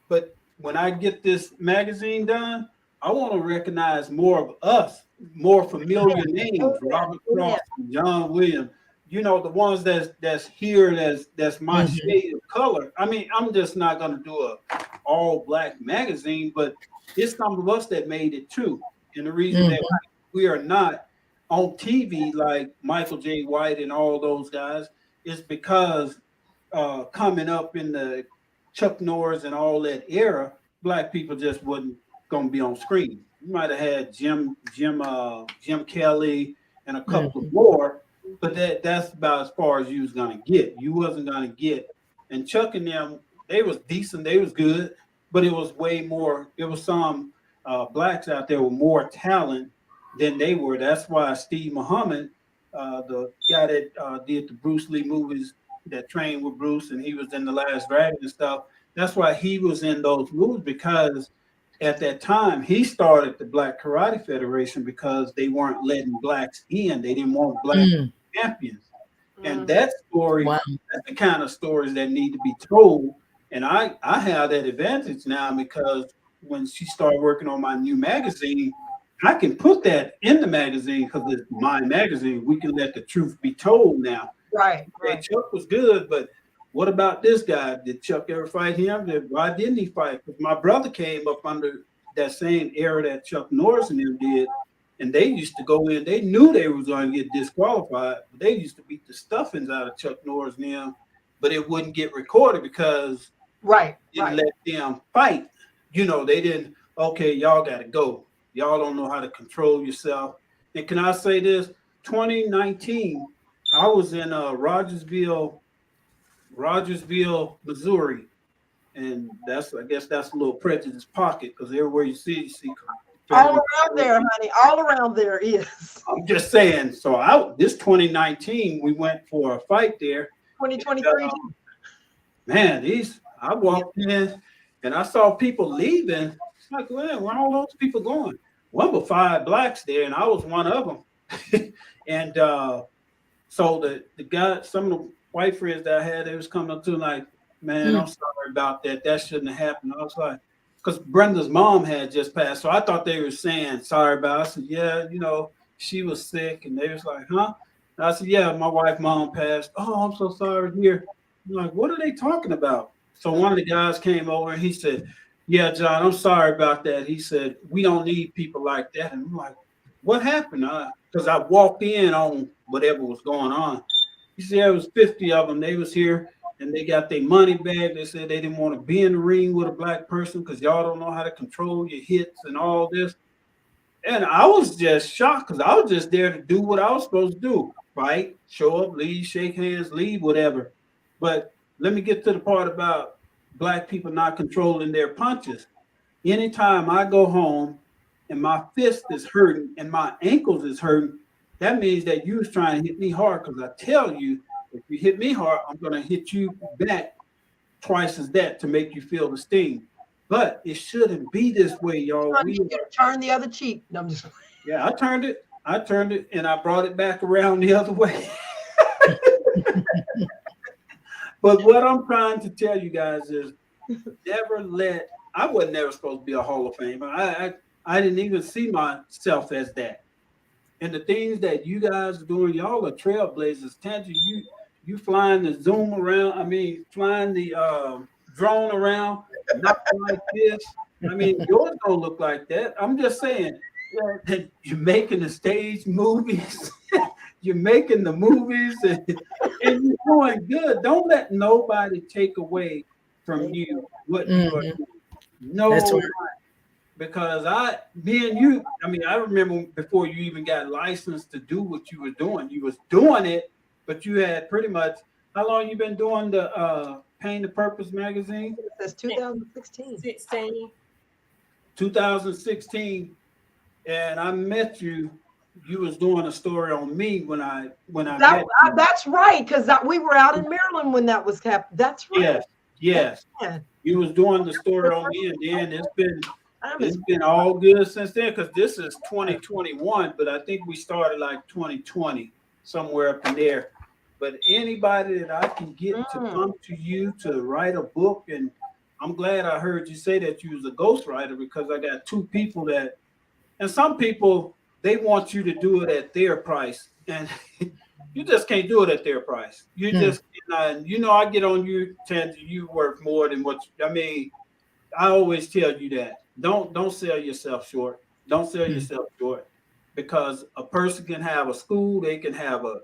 But when I get this magazine done, I want to recognize more of us, more familiar names, Robert Frost, John Williams. You know, the ones that's here, that's my shade of color. I mean, I'm just not going to do a all black magazine, but it's some of us that made it too. And the reason that we are not on TV like Michael J. White and all those guys is because coming up in the Chuck Norris and all that era, black people just wasn't going to be on screen. You might have had Jim Kelly and a couple of more. But that's about as far as you was gonna get. You wasn't gonna get. And Chuck and them, they was decent, they was good, but it was way more. It was some blacks out there with more talent than they were. That's why Steve Muhammad, the guy that did the Bruce Lee movies, that trained with Bruce, and he was in The Last Dragon and stuff. That's why he was in those movies, because at that time he started the Black Karate Federation because they weren't letting blacks in. They didn't want black champions. And that story, that's the kind of stories that need to be told. And I have that advantage now, because when she started working on my new magazine, I can put that in the magazine because it's my magazine. We can let the truth be told now. Right. Hey, Chuck was good, but what about this guy? Did Chuck ever fight him? Why didn't he fight? Because my brother came up under that same era that Chuck Norris and them did. And they used to go in, they knew they was going to get disqualified, but they used to beat the stuffings out of Chuck Norris and them, but it wouldn't get recorded because they didn't let them fight. You know, they didn't, okay, y'all got to go. Y'all don't know how to control yourself. And can I say this? 2019, I was in Rogersville, Missouri. And I guess that's a little prejudice pocket, because everywhere you see all around there, honey. All around there is. I'm just saying. So this 2019, we went for a fight there. 2023. Man, I walked in and I saw people leaving. It's like, well, where are all those people going? Well, but 5 blacks there, and I was one of them. And so the guy, some of the white friends that I had, they was coming up to like, man, I'm sorry about that. That shouldn't have happened. I was like, because Brenda's mom had just passed. So I thought they were saying sorry about it. I said, yeah, you know, she was sick. And they was like, huh? And I said, yeah, my wife's mom passed. Oh, I'm so sorry to hear. I'm like, what are they talking about? So one of the guys came over and he said, yeah, John, I'm sorry about that. He said, we don't need people like that. And I'm like, what happened? Because I walked in on whatever was going on. He said, there was 50 of them. They was here. and they got their money back. They said they didn't want to be in the ring with a black person because y'all don't know how to control your hits and all this. And I was just shocked because I was just there to do what I was supposed to do. Fight, show up, leave, shake hands, leave, whatever. But let me get to the part about black people not controlling their punches. Anytime I go home and my fist is hurting and my ankles is hurting, that means that you was trying to hit me hard, because I tell you, if you hit me hard, I'm going to hit you back twice as that to make you feel the sting. But it shouldn't be this way, y'all. Turn the other cheek. No, I'm just... Yeah, I turned it, and I brought it back around the other way. But what I'm trying to tell you guys is I was never supposed to be a Hall of Famer. I didn't even see myself as that. And the things that you guys are doing, y'all are trailblazers. Tangie, you flying the Zoom around, flying the drone around, not like this. Yours don't look like that. I'm just saying, you're making the stage movies. You're making the movies, and you're doing good. Don't let nobody take away from you what you are doing. No, because me and you, I remember before you even got licensed to do what you were doing. You was doing it, but you had pretty much, how long you been doing the Pain the Purpose magazine? That's 2016. 2016, and I met you. You was doing a story on me when I met you. That's right, because we were out in Maryland when that was happening. That's right. Yes. Yeah. You was doing the story on me, and then it's been all good since then, because this is 2021, but I think we started like 2020, somewhere up in there. But anybody that I can get to come to you to write a book, and I'm glad I heard you say that you was a ghostwriter, because I got two people and some people, they want you to do it at their price, and you just can't do it at their price. You just cannot. I get on you, Tangie, you worth more than what I always tell you that. Don't sell yourself short. Don't sell yourself short, because a person can have a school, they can have a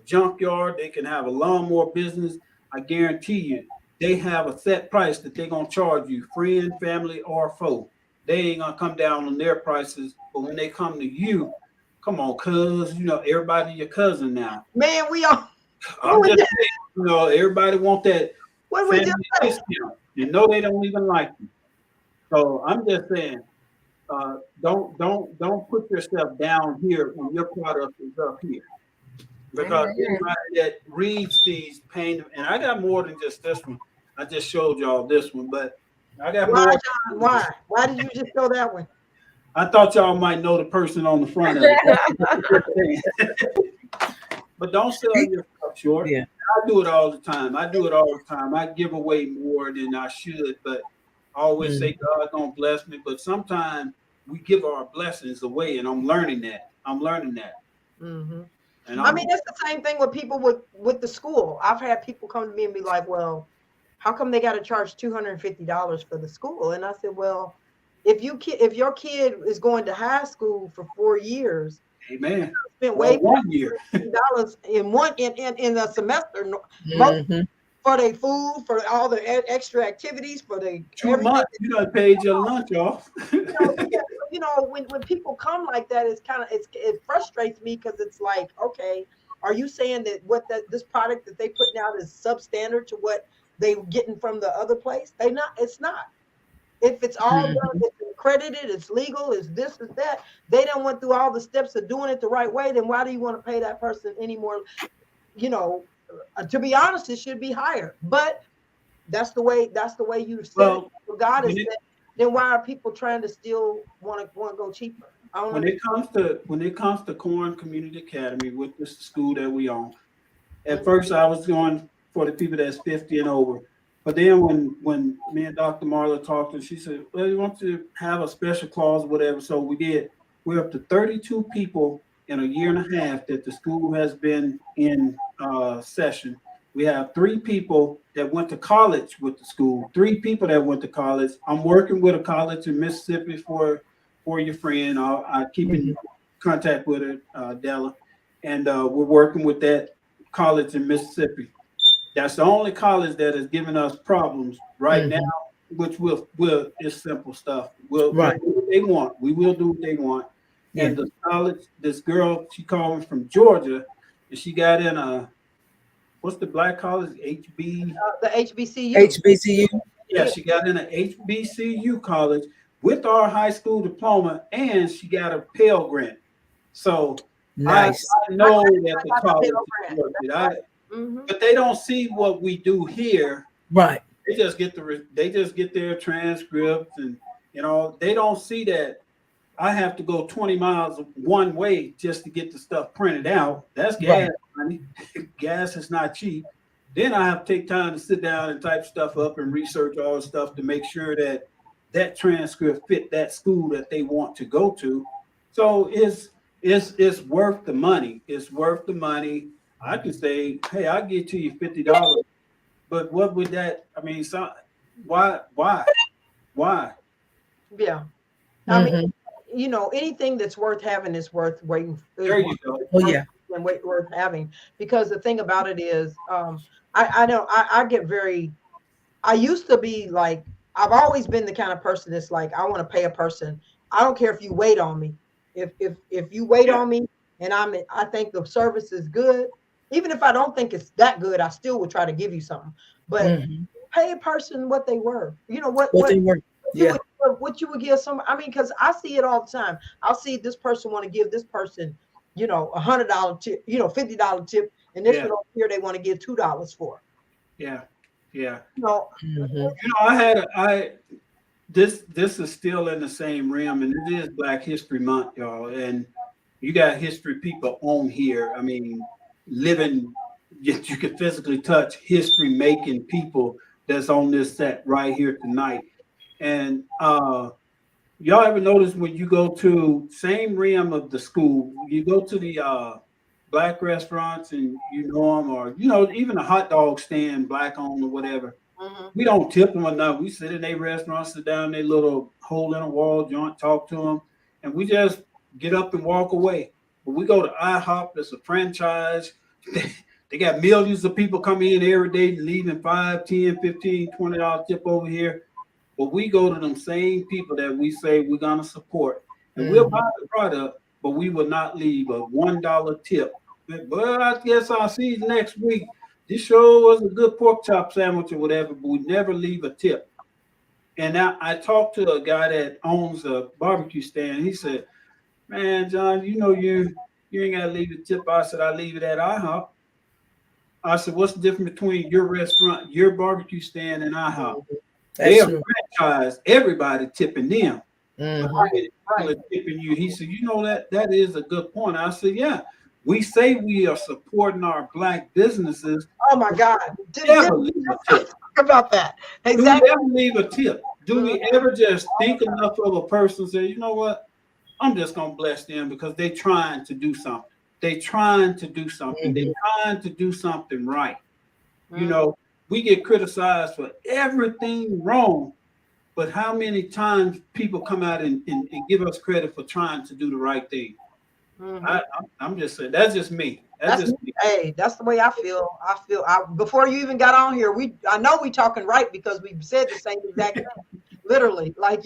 junkyard, they can have a lawnmower business. I guarantee you, they have a set price that they're gonna charge you, friend, family, or foe. They ain't gonna come down on their prices, but when they come to you, come on, cuz, everybody your cousin now. Man, we are. I'm just saying, everybody want that. What we just discount. They don't even like you. So I'm just saying, don't put yourself down here when your product is up here. Because anybody that reads these Pain, and I got more than just this one. I just showed y'all this one, but I got more. Why? Why did you just show that one? I thought y'all might know the person on the front of it. But don't sell yourself short. Yeah. I do it all the time. I give away more than I should, but I always say God gonna bless me. But sometimes we give our blessings away, and I'm learning that. Mm-hmm. And it's the same thing with people with the school. I've had people come to me and be like, well, how come they got to charge $250 for the school? And I said, well, if your kid is going to high school for 4 years, amen, spent way 1 year dollars in a semester for their food, for all the extra activities, for the 2 months. You done paid your lunch off. When people come like that, it frustrates me, because it's like, okay, are you saying that this product that they putting out is substandard to what they getting from the other place? It's not. If it's all done, it's accredited, it's legal, it's this, it's that. They don't went through all the steps of doing it the right way. Then why do you want to pay that person any more? To be honest, it should be higher. But that's the way you said it. God is saying. Then why are people trying to still want to go cheaper? When it comes to Corn Community Academy, with the school that we own, at first I was going for the people that's 50 and over. But then when me and Dr. Marla talked, and she said, well, you want to have a special clause or whatever. So we did. We're up to 32 people in a year and a half that the school has been in session. We have 3 people that went to college with the school, 3 people that went to college. I'm working with a college in Mississippi for your friend. I keep in contact with her, Della. And we're working with that college in Mississippi. That's the only college that is giving us problems right Mhm. now, which will is simple stuff. Right. We'll do what they want. We will do what they want. Yeah. And the college, this girl, she called me from Georgia, and she got in a what's the black college? HB. The HBCU. HBCU. Yeah, she got in an HBCU college with our high school diploma, and she got a Pell Grant. So Nice. I know that the got the college Pell is Grant. worth it. Mhm. But they don't see what we do here. Right. They just get their transcripts, and they don't see that I have to go 20 miles one way just to get the stuff printed out. That's gas money. Gas is not cheap. Then I have to take time to sit down and type stuff up and research all the stuff to make sure that that transcript fit that school that they want to go to. So it's worth the money. It's worth the money. I can say, hey, I'll get to you $50. But what would that? I mean, why? Yeah. I mean, anything that's worth having is worth waiting. There you go. Oh yeah. And worth having, because the thing about it is, I know I get very. I used to be like, I've always been the kind of person that's like, I want to pay a person. I don't care if you wait on me. If you wait on me and I think the service is good, even if I don't think it's that good, I still would try to give you something. But pay a person what they were. You know what they were. Yeah. What you would give some. I mean, because I see it all the time. I'll see this person want to give this person, $100 tip, $50 tip, and this one over here they want to give $2 for. Yeah. This is still in the same realm, and it is Black History Month, y'all. And you got history people on here. I mean, living, you can physically touch history making people that's on this set right here tonight. And y'all ever notice when you go to same realm of the school, you go to the Black restaurants and you know them, or even a hot dog stand, Black owned or whatever. We don't tip them enough. We sit in their restaurants, sit down in their little hole in a wall joint, talk to them, and we just get up and walk away. But we go to IHOP, that's a franchise. They got millions of people coming in every day, leaving $5, $10, $15, $20 tip over here. But we go to them same people that we say we're gonna support, and we'll buy the product, but we will not leave a $1 tip. But I guess I'll see you next week. This sure was a good pork chop sandwich or whatever, but we never leave a tip. And now I talked to a guy that owns a barbecue stand. He said, "Man, John, you ain't gotta leave a tip." I said, "I leave it at IHOP." I said, "What's the difference between your restaurant, your barbecue stand, and IHOP?" They are franchise. Everybody tipping them. Tipping you. He said, that is a good point. I said, yeah. We say we are supporting our Black businesses. Oh my God! Never leave a tip. About that. Exactly. Do we ever leave a tip? Do we ever just think enough of a person and say, you know what? I'm just gonna bless them because they're trying to do something. They're trying to do something. They're trying to do something right. We get criticized for everything wrong, but how many times people come out and give us credit for trying to do the right thing? I'm just saying, that's just me. That's just me. Hey, that's the way I feel. Before you even got on here, I know we talking right because we said the same exact thing. Literally, I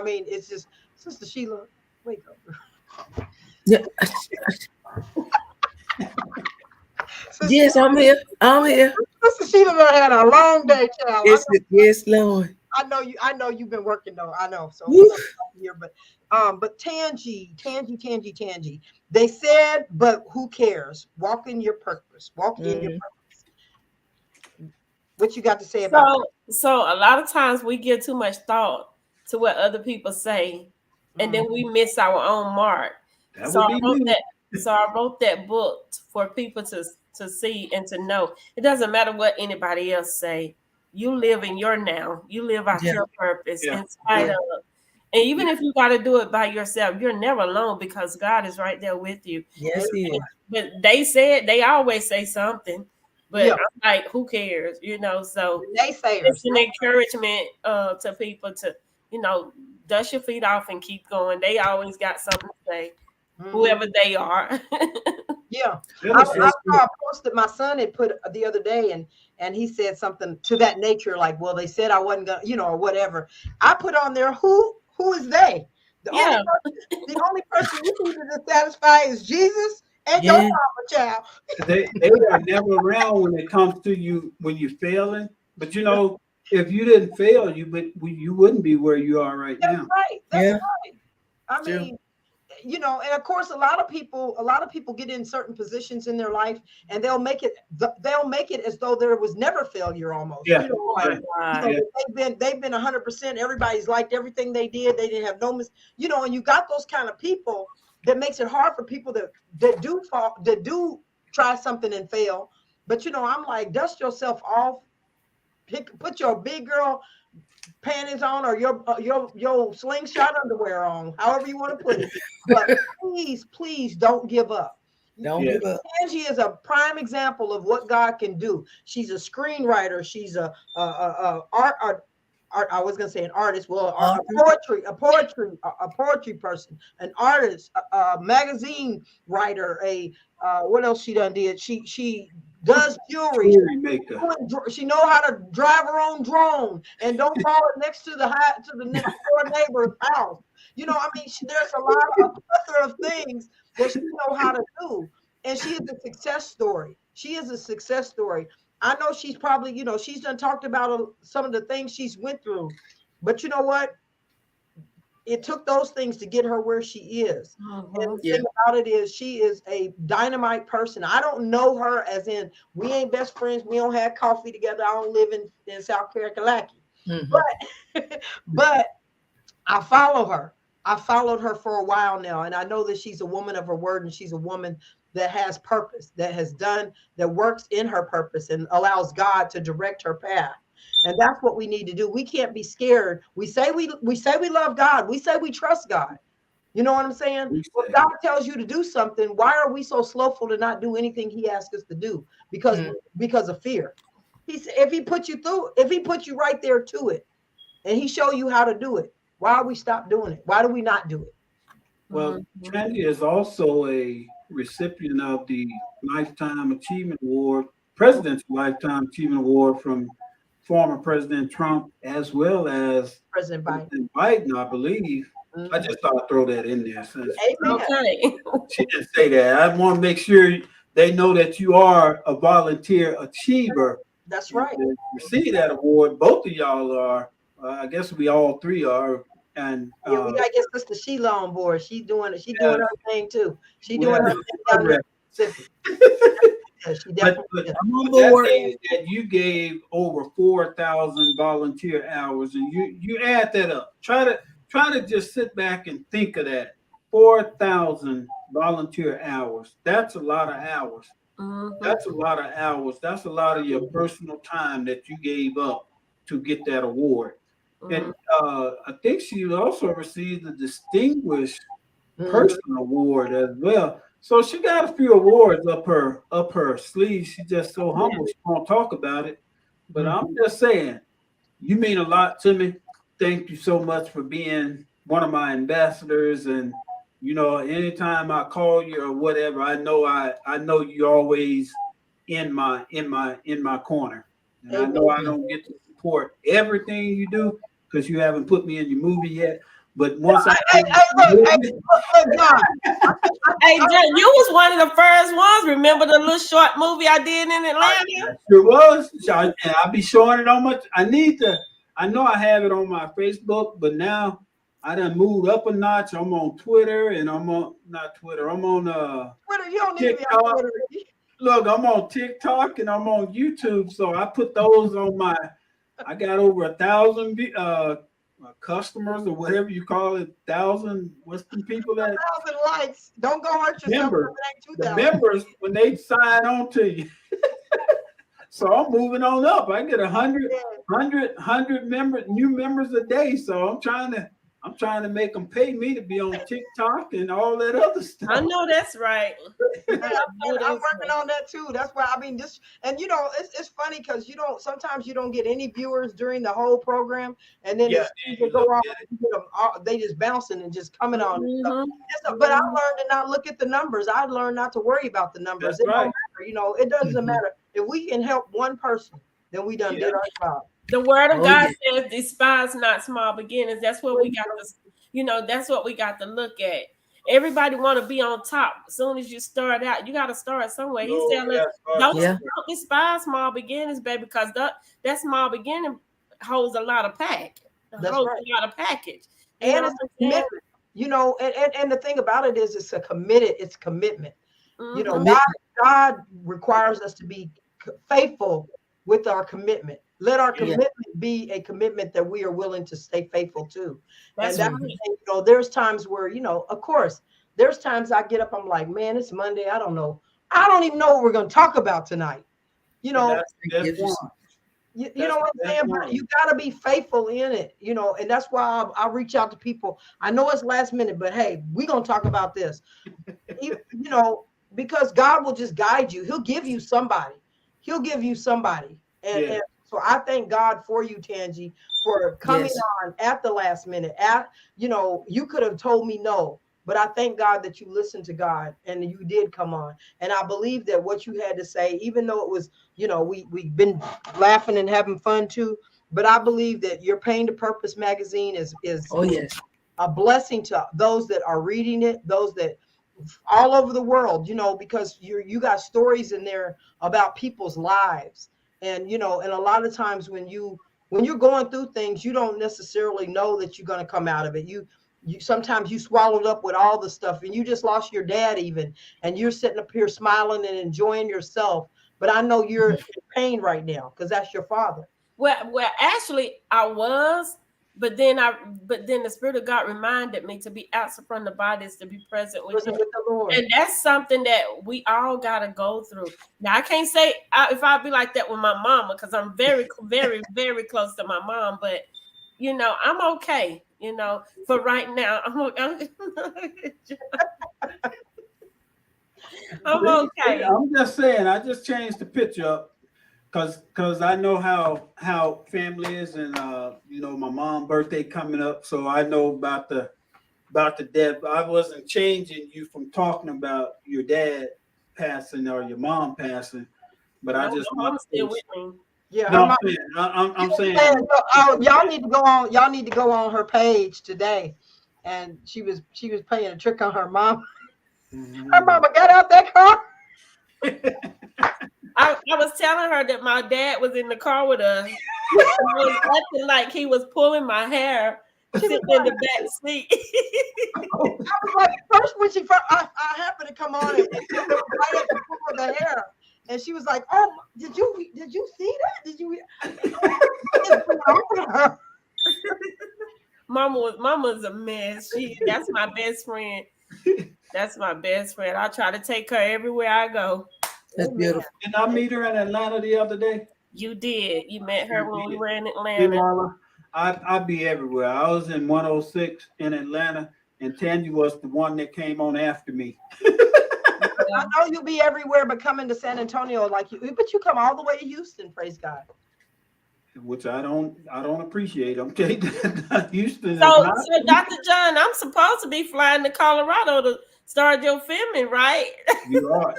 mean, it's just, Sister Sheila, wake up. Yeah. Yes, I'm here. Sister Sheila had a long day, child. Yes, Lord. I know you've been working though. I know. So here, but Tangi. They said, but who cares? Walk in your purpose. Walk in your purpose. What you got to say about that? So a lot of times we give too much thought to what other people say, and then we miss our own mark. So I wrote that book for people to see and to know. It doesn't matter what anybody else say. You live in your now. You live out your purpose in spite of. And even if you got to do it by yourself, you're never alone because God is right there with you. Yes, He is. But they always say something. But I'm like, who cares? So it's an encouragement to people to, dust your feet off and keep going. They always got something to say, whoever they are. Yeah. That I was just- saw a post that my son had put the other day, and he said something to that nature, like, well, they said I wasn't gonna, or whatever. I put on there, who is they? Yeah. The only person you need to satisfy is Jesus and your Yeah. mama, child. they are never around when it comes to you when you're failing. But if you didn't fail, you wouldn't be where you are right That's now. right. That's Yeah. right. I True. mean, and of course, a lot of people get in certain positions in their life, and they'll make it as though there was never failure almost. Yeah. Like, Right. they've been 100%. Everybody's liked everything they did. They didn't have no and you got those kind of people that makes it hard for people that do fall, that do try something and fail. But I'm like, dust yourself off, put your big girl panties on, or your slingshot underwear on, however you want to put it. But please don't give up. Don't give up. Angie is a prime example of what God can do. She's a screenwriter. She's a I was gonna say an artist. Well, a poetry person, an artist, a magazine writer. What else she done did? She does jewelry. Jewelry maker. She know how to drive her own drone and don't fall next to the next door neighbor's house. There's a lot of plethora of things that she know how to do, and she is a success story. She is a success story. I know she's probably, she's done talked about some of the things she's went through, but you know what? It took those things to get her where she is. And the thing about it is, she is a dynamite person. I don't know her as in we ain't best friends. We don't have coffee together. I don't live in South Carolina. But I follow her. I followed her for a while now, and I know that she's a woman of her word, and she's a woman that has purpose, that works in her purpose and allows God to direct her path. And that's what we need to do. We can't be scared. We say we love God. We say we trust God. You know what I'm saying? When God tells you to do something, why are we so slowful to not do anything he asks us to do? Because of fear. If he put you right there to it, and he show you how to do it, why we stop doing it? Why do we not do it? Well, Tandy is also a recipient of the Lifetime Achievement Award, President's Lifetime Achievement Award from former President Trump, as well as President Biden, I believe. I just thought I'd throw that in there. Since Okay. she didn't say that. I want to make sure they know that you are a volunteer achiever. That's right. To receive that award, both of y'all are. I guess we all three are. And we gotta get Sister Sheila on board. She's doing her thing too. She's doing her thing down there in Mississippi. She definitely but I'm on board. That you gave over 4,000 volunteer hours, and you add that up. Try to just sit back and think of that. 4,000 volunteer hours. That's a lot of hours. That's a lot of hours. That's a lot of your personal time that you gave up to get that award. And I think she also received the Distinguished Person Award as well. So she got a few awards up her sleeve. She's just so humble. She won't talk about it. But I'm just saying, you mean a lot to me. Thank you so much for being one of my ambassadors. And anytime I call you or whatever, I know you're always in my corner. And I know I don't get to support everything you do, because you haven't put me in your movie yet. But once look, God. Hey, Jay, you was one of the first ones. Remember the little short movie I did in Atlanta? I sure was. And I'll be showing it on I know I have it on my Facebook, but now I done moved up a notch. I'm on Twitter, and I'm on Twitter. You don't need to be on Twitter. Look, I'm on TikTok and I'm on YouTube. So I put those on I got over 1,000 customers, or whatever you call it. 1,000. What's the people that? 1,000 likes. Don't go hurt yourself. The members when they sign on to you. So I'm moving on up. I get 100 new members a day. So I'm trying I'm trying to make them pay me to be on TikTok and all that other stuff. I know that's right. I'm working on that too. That's why I mean this, and it's funny because sometimes you don't get any viewers during the whole program, and then Yeah, they go on, they just bouncing and just coming on. But I learned to not look at the numbers. I learned not to worry about the numbers. That's right. Don't matter. It doesn't matter if we can help one person, then we done did our job. The word of God says, despise not small beginnings. That's what we got to, that's what we got to look at. Everybody want to be on top. As soon as you start out, you got to start somewhere. He's telling us, don't despise small beginnings, baby, because that small beginning holds a lot of package. A lot of package. And it's a commitment. And the thing about it is it's commitment. Mm-hmm. God requires us to be faithful with our commitment. Let our commitment be a commitment that we are willing to stay faithful to. That's there's times where, of course, there's times I get up, I'm like, man, it's Monday. I don't know. I don't even know what we're going to talk about tonight. You know what I'm saying? But you got to be faithful in it, and that's why I reach out to people. I know it's last minute, but hey, we're going to talk about this, because God will just guide you. He'll give you somebody. And so I thank God for you, Tangi, for coming on at the last minute. You could have told me no, but I thank God that you listened to God and you did come on. And I believe that what you had to say, even though it was, we've been laughing and having fun too, but I believe that your Pain to Purpose magazine is a blessing to those that are reading it, those that all over the world, because you got stories in there about people's lives. And, and a lot of times when you're going through things, you don't necessarily know that you're going to come out of it. You sometimes you swallowed up with all the stuff and you just lost your dad even, and you're sitting up here smiling and enjoying yourself. But I know you're in pain right now because that's your father. Well, actually I was, but then the Spirit of God reminded me to be absent from the body is to be present with Him. The Lord. And that's something that we all got to go through. Now, I can't say if I'd be like that with my mama, because I'm very, very, very close to my mom, but, I'm okay, for right now. I'm okay. I'm just saying, I just changed the picture up. Cause I know how family is, and my mom's birthday coming up, so I know about the death. I wasn't changing you from talking about your dad passing or your mom passing, but I just want to still with me. Yeah, no, I'm saying y'all need to go on her page today, and she was playing a trick on her mom. Mm-hmm. Her mama got out that car. I was telling her that my dad was in the car with us. He was acting like he was pulling my hair, sitting in the back seat. I was like, first when I happened to come on and right at the pull of the hair, and she was like, "Oh, did you see that? Did you?" Mama's a mess. That's my best friend. That's my best friend. I try to take her everywhere I go. That's beautiful. Did I meet her in Atlanta the other day? You did. You met her when we were in Atlanta. I'd be everywhere. I was in 106 in Atlanta, and Tangi was the one that came on after me. I know you'll be everywhere, but coming to San Antonio but you come all the way to Houston, praise God. Which I don't appreciate. I'm telling you, Houston. So Dr. John, I'm supposed to be flying to Colorado to start your filming, right? You are.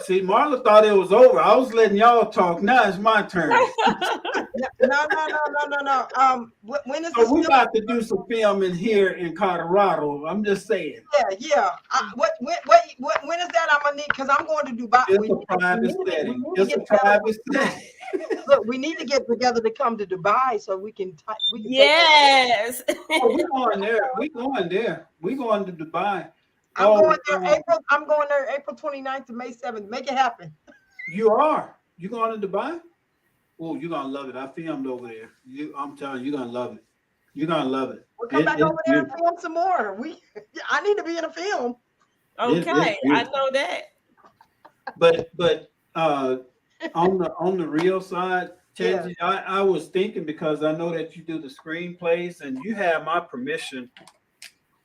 See, Marla thought it was over. I was letting y'all talk. Now it's my turn. No. When is so we about to do some filming here in Colorado. I'm just saying. Yeah. When is that? I'm gonna need, because I'm going to Dubai. It's a private setting. It's a private setting. Look, we need to get together to come to Dubai so we can. Yes. We're going there. We're going to Dubai. I'm going there April 29th to May 7th. Make it happen. You are? You going to Dubai? Oh, you're gonna love it. I filmed over there. I'm telling you, you're gonna love it. You're gonna love it. We'll come back over there and film some more. I need to be in a film. Okay, I know that. But on the real side, Kenji, I was thinking because I know that you do the screenplays and you have my permission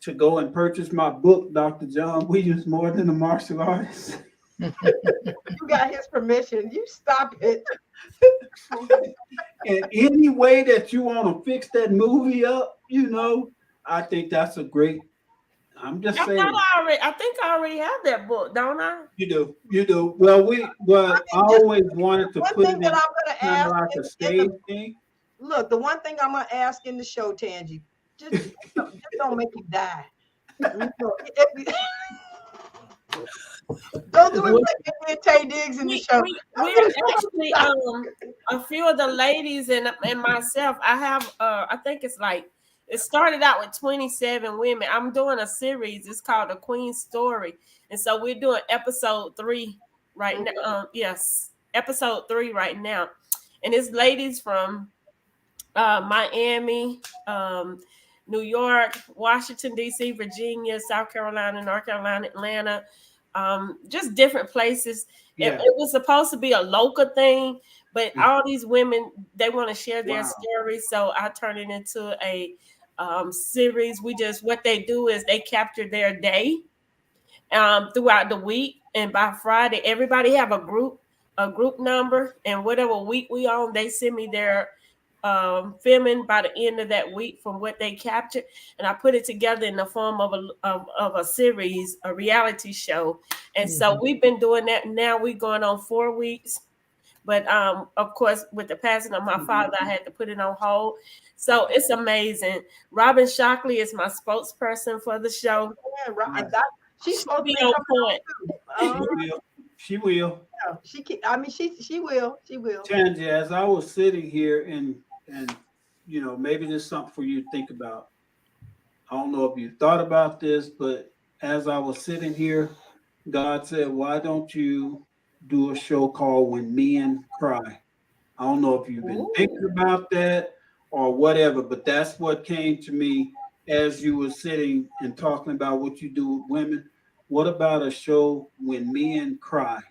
to go and purchase my book, Dr. John Williams, More Than a Martial Artist. You got his permission. You stop it. And any way that you want to fix that movie up, I think that's a great. I'm just saying. I think I already have that book, don't I? You do. Well, I always wanted to put it in that I'm gonna ask like a stage thing. Look, the one thing I'm gonna ask in the show, Tangi, just don't make you die. Don't do it like Tay Diggs in the show. We're actually a few of the ladies and myself. I have I think it's like it started out with 27 women. I'm doing a series. It's called The Queen's Story, and so we're doing episode 3 right now. Yes, episode 3 right now, and it's ladies from Miami, New York, Washington D.C., Virginia, South Carolina, North Carolina, Atlanta. Just different places. Yeah. It was supposed to be a local thing, but all these women, they want to share their stories. So I turned it into a series. What they do is they capture their day throughout the week. And by Friday, everybody have a group number, and whatever week we on, they send me their filming by the end of that week from what they captured, and I put it together in the form of a series, a reality show. And so we've been doing that. Now we're going on 4 weeks, but of course with the passing of my father, I had to put it on hold. So it's amazing. Robin Shockley is my spokesperson for the show. Yeah, right. She's supposed to be on point. She will. Yeah, she will. Tangi, as I was sitting here and maybe there's something for you to think about. I don't know if you thought about this, but as I was sitting here, God said, why don't you do a show called When Men Cry? I don't know if you've been thinking about that or whatever, but that's what came to me as you were sitting and talking about what you do with women. What about a show When Men Cry?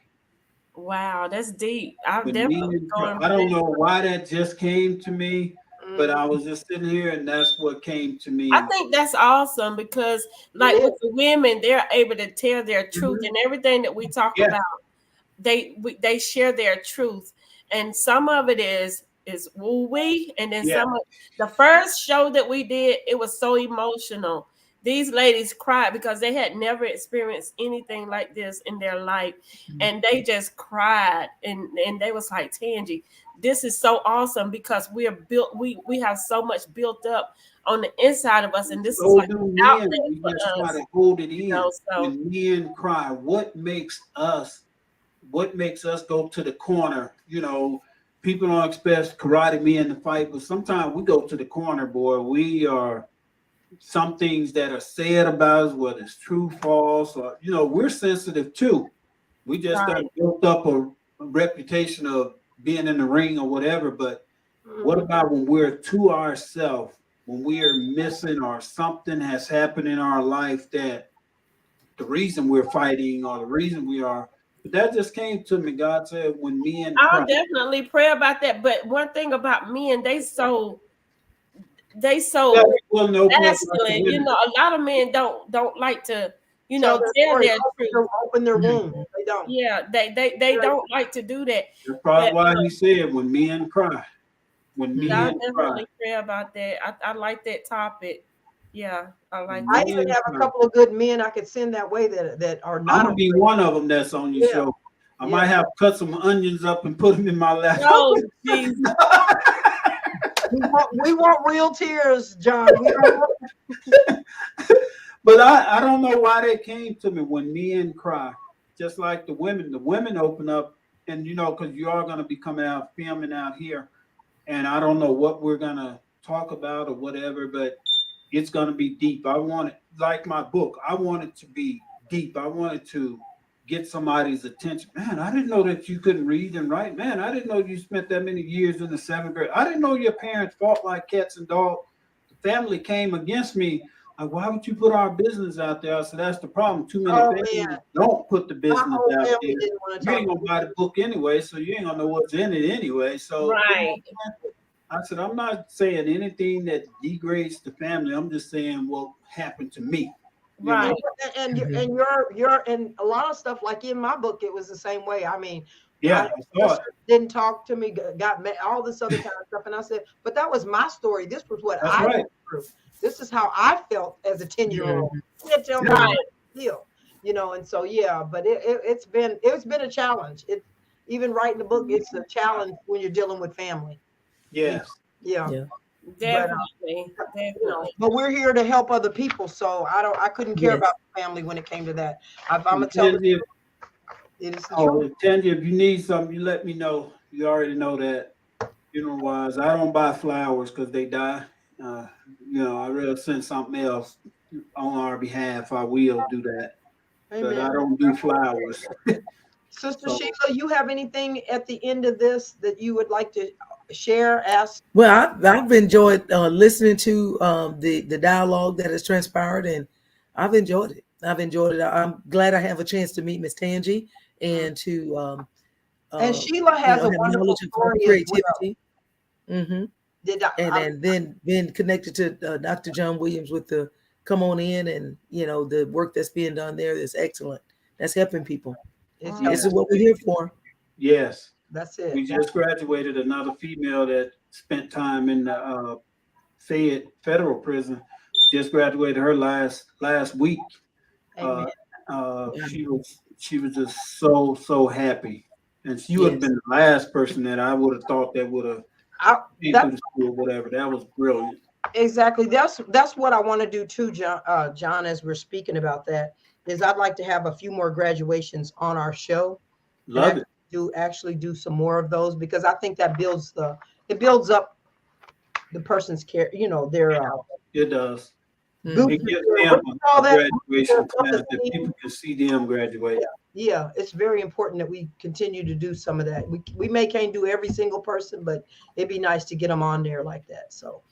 Wow, that's deep. I don't know why that just came to me, but I was just sitting here and that's what came to me. I think that's awesome because, like with the women, they're able to tell their truth and everything that we talk about. They share their truth, and some of it is woo-wee, and then some of the first show that we did, it was so emotional. These ladies cried because they had never experienced anything like this in their life. And they just cried. And they was like, Tangi, this is so awesome because we are built, we have so much built up on the inside of us. And this is like an outlet for us. Try to hold it in. When men cry, what makes us go to the corner? People don't expect karate men to fight, but sometimes we go to the corner, boy. We are some things that are said about us, whether it's true, false, or we're sensitive too. We just got built up a reputation of being in the ring or whatever. But what about when we're to ourselves, when we are missing or something has happened in our life that the reason we're fighting or the reason we are? But that just came to me. God said, when men I'll definitely pray about that. But one thing about men, they so masculine. A lot of men don't like to, tell their truth. Open their womb. They don't. Yeah, they don't like to do that. That's probably why he said, when men cry. When men I'll definitely pray about that. I like that topic. Yeah, I like that. I even have a couple of good men I could send that way that are not. I'm gonna be one of them that's on your show. I might have cut some onions up and put them in my lap. Oh, Jesus. We want real tears, John. But I don't know why that came to me, when men cry. Just like the women open up, and because you are going to be coming out filming out here, and I don't know what we're going to talk about or whatever, but it's going to be deep. I want it, like my book, I want it to be deep. I wanted to get somebody's attention. Man, I didn't know that you couldn't read and write. Man, I didn't know you spent that many years in the 7th grade. I didn't know your parents fought like cats and dogs. The family came against me Why would you put our business out there? I said, that's the problem. Too many Oh, families man. don't put the My business whole out family there. didn't want to You talk ain't gonna buy the book anyway, so you ain't gonna know what's in it anyway. So Right. I said, I'm not saying anything that degrades the family. I'm just saying what happened to me. You know? Right. And Mhm. you're and a lot of stuff like in my book, it was the same way. I mean, Yeah, I saw it. didn't talk to me, got mad, all this other kind of stuff. And I said, but that was my story. This was what That's I right. went through. This is how I felt as a 10-year-old. You can't tell me Right. how I feel, you know. And so yeah, but it's been a challenge. It even writing the book, it's a challenge when you're dealing with family. Yes. Yeah. Yeah. Definitely. You know, Definitely. but we're here to help other people. So I couldn't care Yes. about the family when it came to that. I'm gonna tell Tangi, you, it is the oh, truth. Tangi, if you need something, you let me know. You already know that. Funeral wise, I don't buy flowers because they die. I'd rather send something else on our behalf. I will do that, but I Amen. don't do flowers. Sister So, Sheila, you have anything at the end of this that you would like to share? Ask. Well, I've enjoyed listening to the dialogue that has transpired, and I've enjoyed it. I've enjoyed it. I'm glad I have a chance to meet Miss Tangi and to And Sheila has a have wonderful knowledge of her story as well. creativity. Hmm. Did I, And then being connected to Dr. John Williams with the come on in, and the work that's being done there is excellent. That's helping people. it's Yeah. This is what we're here for. yes, That's it. we just graduated another female that spent time in the Fayette federal prison. Just graduated her last week. Amen. She was just so happy, and she would have Yes. been the last person that I would have thought that would have I, came that, through the school, whatever. That was brilliant. exactly. That's what I want to do too, John. John, as we're speaking about that, is I'd like to have a few more graduations on our show. Love it. Actually do some more of those, because I think that builds up the person's care. You know, their It does. Mhm. It gives what them do you call a that? graduation class that Self-esteem. people can see them graduate. Yeah, it's very important that we continue to do some of that. We can't do every single person, but it'd be nice to get them on there like that. So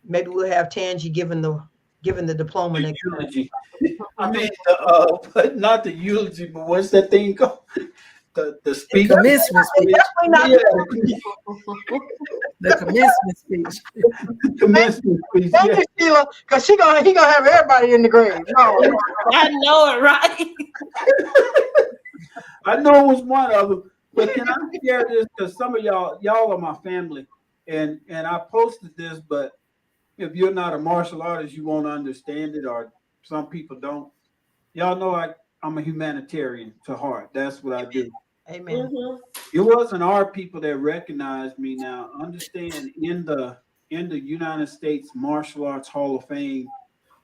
maybe we'll have Tangi given the diploma The next time. eulogy. I mean, but not the eulogy, but what's that thing called? The speech. Commencement speech. Definitely not. Yeah, The commencement speech. commencement speech. Thank Yeah. you, Sheila, because he gonna have everybody in the grave. No. I know it, right? I know it was one of them, but can I share this? Because some of y'all are my family, and I posted this, but if you're not a martial artist, you won't understand it, or some people don't. Y'all know I'm a humanitarian to heart. That's what I do. Amen. Mhm. It wasn't our people that recognized me. Now, understand, in the United States Martial Arts Hall of Fame,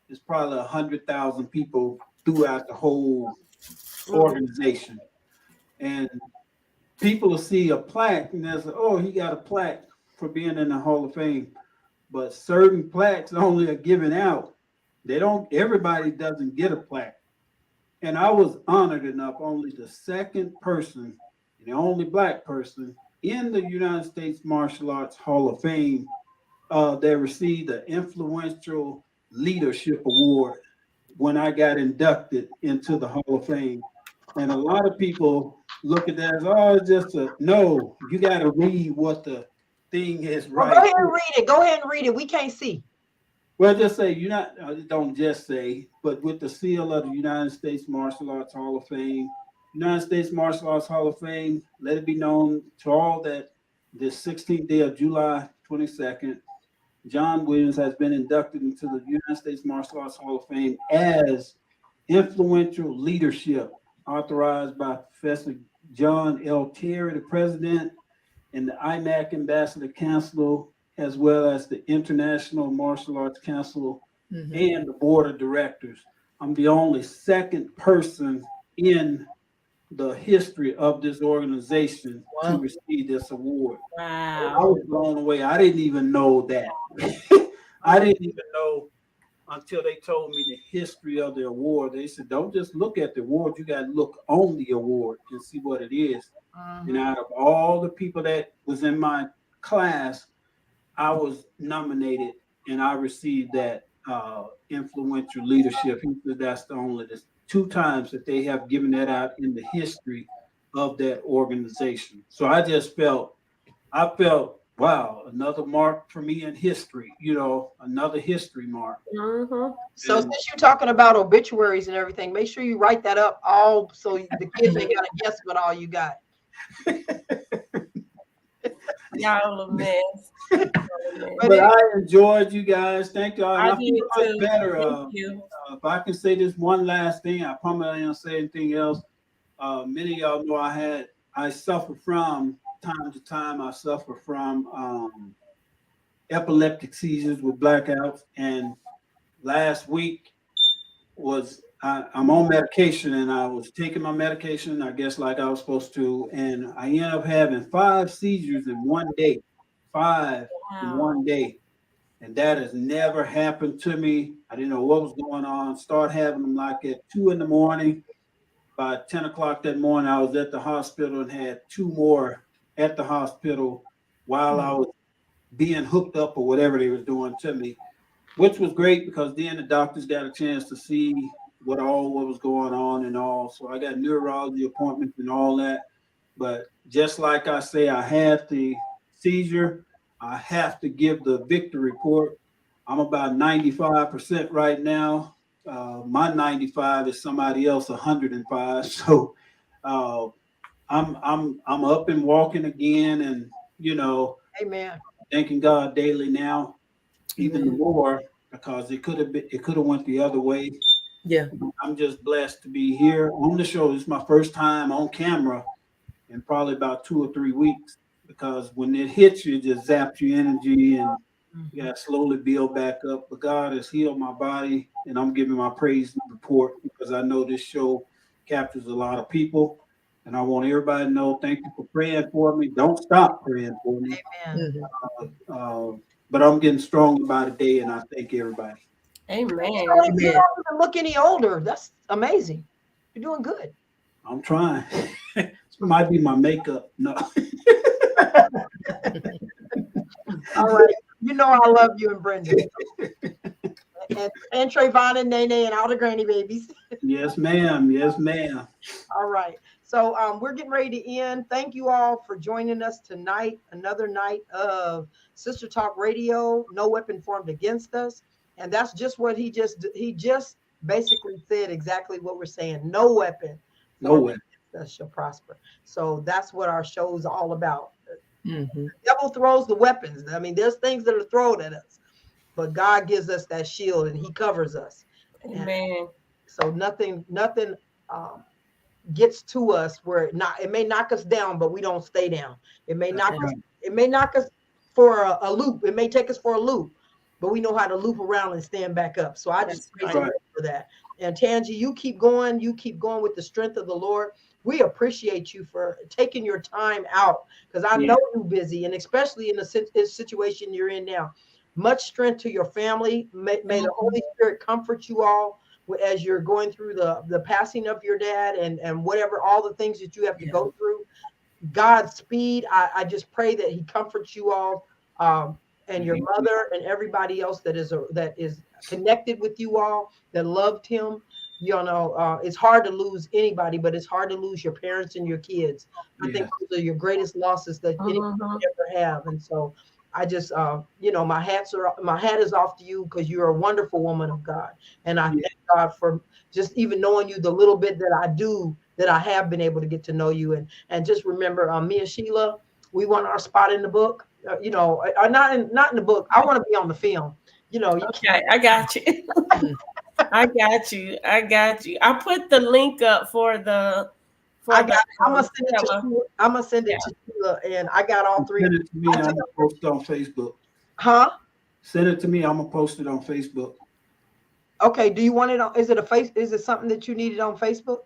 there's probably 100,000 people throughout the whole organization, and people will see a plaque and they'll say, "Oh, he got a plaque for being in the Hall of Fame." But certain plaques only are given out. They don't. Everybody doesn't get a plaque. And I was honored enough, only the second person, the only Black person in the United States Martial Arts Hall of Fame that received the Influential Leadership Award when I got inducted into the Hall of Fame. And a lot of people look at that as, oh, it's just no, you got to read what the thing is, Well, right? go ahead and read it. Go ahead and read it. We can't see. Well, just say don't just say, but with the seal of the United States Martial Arts Hall of Fame, United States Martial Arts Hall of Fame, let it be known to all that this 16th day of July 22nd, John Williams has been inducted into the United States Martial Arts Hall of Fame as influential leadership, authorized by Professor John L. Terry, the president, and the IMAC Ambassador Council, as well as the International Martial Arts Council and the board of directors. I'm the only second person in the history of this organization to receive this award. Wow. I was blown away. I didn't even know that. I didn't even know until they told me the history of the award. They said, don't just look at the award, you got to look on the award and see what it is. And out of all the people that was in my class, I was nominated and I received that influential leadership. He said that's the only 2 times that they have given that out in the history of that organization. So I felt, wow, another mark for me in history, another history mark. Mm-hmm. So And since you're talking about obituaries and everything, make sure you write that up all so the kids ain't got to guess what all you got. Y'all a mess. Y'all a mess. But but I enjoyed you guys. Thank y'all. And I I did feel much too. better. Thank you. If I can say this one last thing, I promise I ain't say anything else. Many of y'all know I suffer from time to time. I suffer from epileptic seizures with blackouts. And last week I'm on medication, and I was taking my medication, I guess, like I was supposed to, and I ended up having 5 seizures in one day. 5 in Wow. one day. And that has never happened to me. I didn't know what was going on. Start having them like at 2 in the morning. By 10 o'clock that morning, I was at the hospital and had 2 more at the hospital while I was being hooked up or whatever they was doing to me, which was great because then the doctors got a chance to see what was going on and all. So I got neurology appointments and all that. But just like I say, I had the seizure. I have to give the victory report. I'm about 95% right now. My 95 is somebody else 105. So I'm up and walking again, and amen. thanking God daily now, even more, because it could have went the other way. Yeah. I'm just blessed to be here on the show. This is my first time on camera in probably about 2 or 3 weeks, because when it hits you, it just zaps your energy and you got to slowly build back up. But God has healed my body, and I'm giving my praise report because I know this show captures a lot of people. And I want everybody to know, thank you for praying for me. Don't stop praying for me. Amen. But I'm getting stronger by the day, and I thank everybody. Amen. You don't even look any older. That's amazing. You're doing good. I'm trying. It might be my makeup. No. All right. You know I love you and Brenda. and Trayvon and Nene and all the granny babies. Yes, ma'am. Yes, ma'am. All right. So we're getting ready to end. Thank you all for joining us tonight. Another night of Sister Talk Radio, No Weapon Formed Against Us. And that's just what he just basically said exactly what we're saying. No weapon formed against us shall prosper. So that's what our show is all about. The devil throws the weapons. I mean, there's things that are thrown at us, but God gives us that shield and he covers us. Amen. And so nothing gets to us where it may knock us down, but we don't stay down. It may knock us for a loop. It may take us for a loop, but we know how to loop around and stand back up. So I just praise you for that. And Tangi, you keep going with the strength of the Lord. We appreciate you for taking your time out, because I know you're busy, and especially in the situation you're in now. Much strength to your family. May the Holy Spirit comfort you all as you're going through the passing of your dad and whatever, all the things that you have to go through. Godspeed. I just pray that he comforts you all, and your mother and everybody else that is connected with you all, that loved him. It's hard to lose anybody, but it's hard to lose your parents and your kids. I think those are your greatest losses that anyone could ever have. And so I just, my hat is off to you, because you're a wonderful woman of God. And I thank God for just even knowing you the little bit that I have been able to get to know you. And just remember, me and Sheila, we want our spot in the book, not in the book. I want to be on the film, Okay, I got you. I got you. I put the link up for the. I'm gonna send it to Sheila, and I got all 3. Send it to me. I'm gonna post it on Facebook. Huh? Send it to me. I'm gonna post it on Facebook. Okay. Do you want it on? Is it something that you needed on Facebook?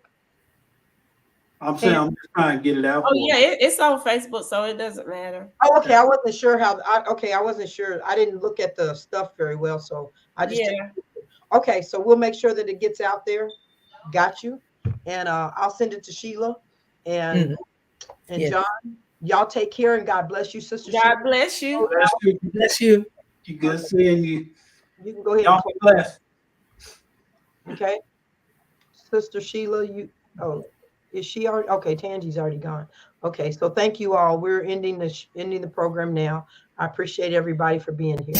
I'm saying I'm just trying to get it out. It's on Facebook, so it doesn't matter. Oh, okay. I wasn't sure I wasn't sure. I didn't look at the stuff very well, so I just okay. So we'll make sure that it gets out there. Got you. And I'll send it to Sheila and John. Y'all take care, and God bless you, sister. God bless you. Bless you. You good seeing you. You can go ahead. Y'all be blessed. Okay. Sister Sheila, is she already? Okay, Tangi's already gone. Okay, so thank you all. We're ending the program now. I appreciate everybody for being here.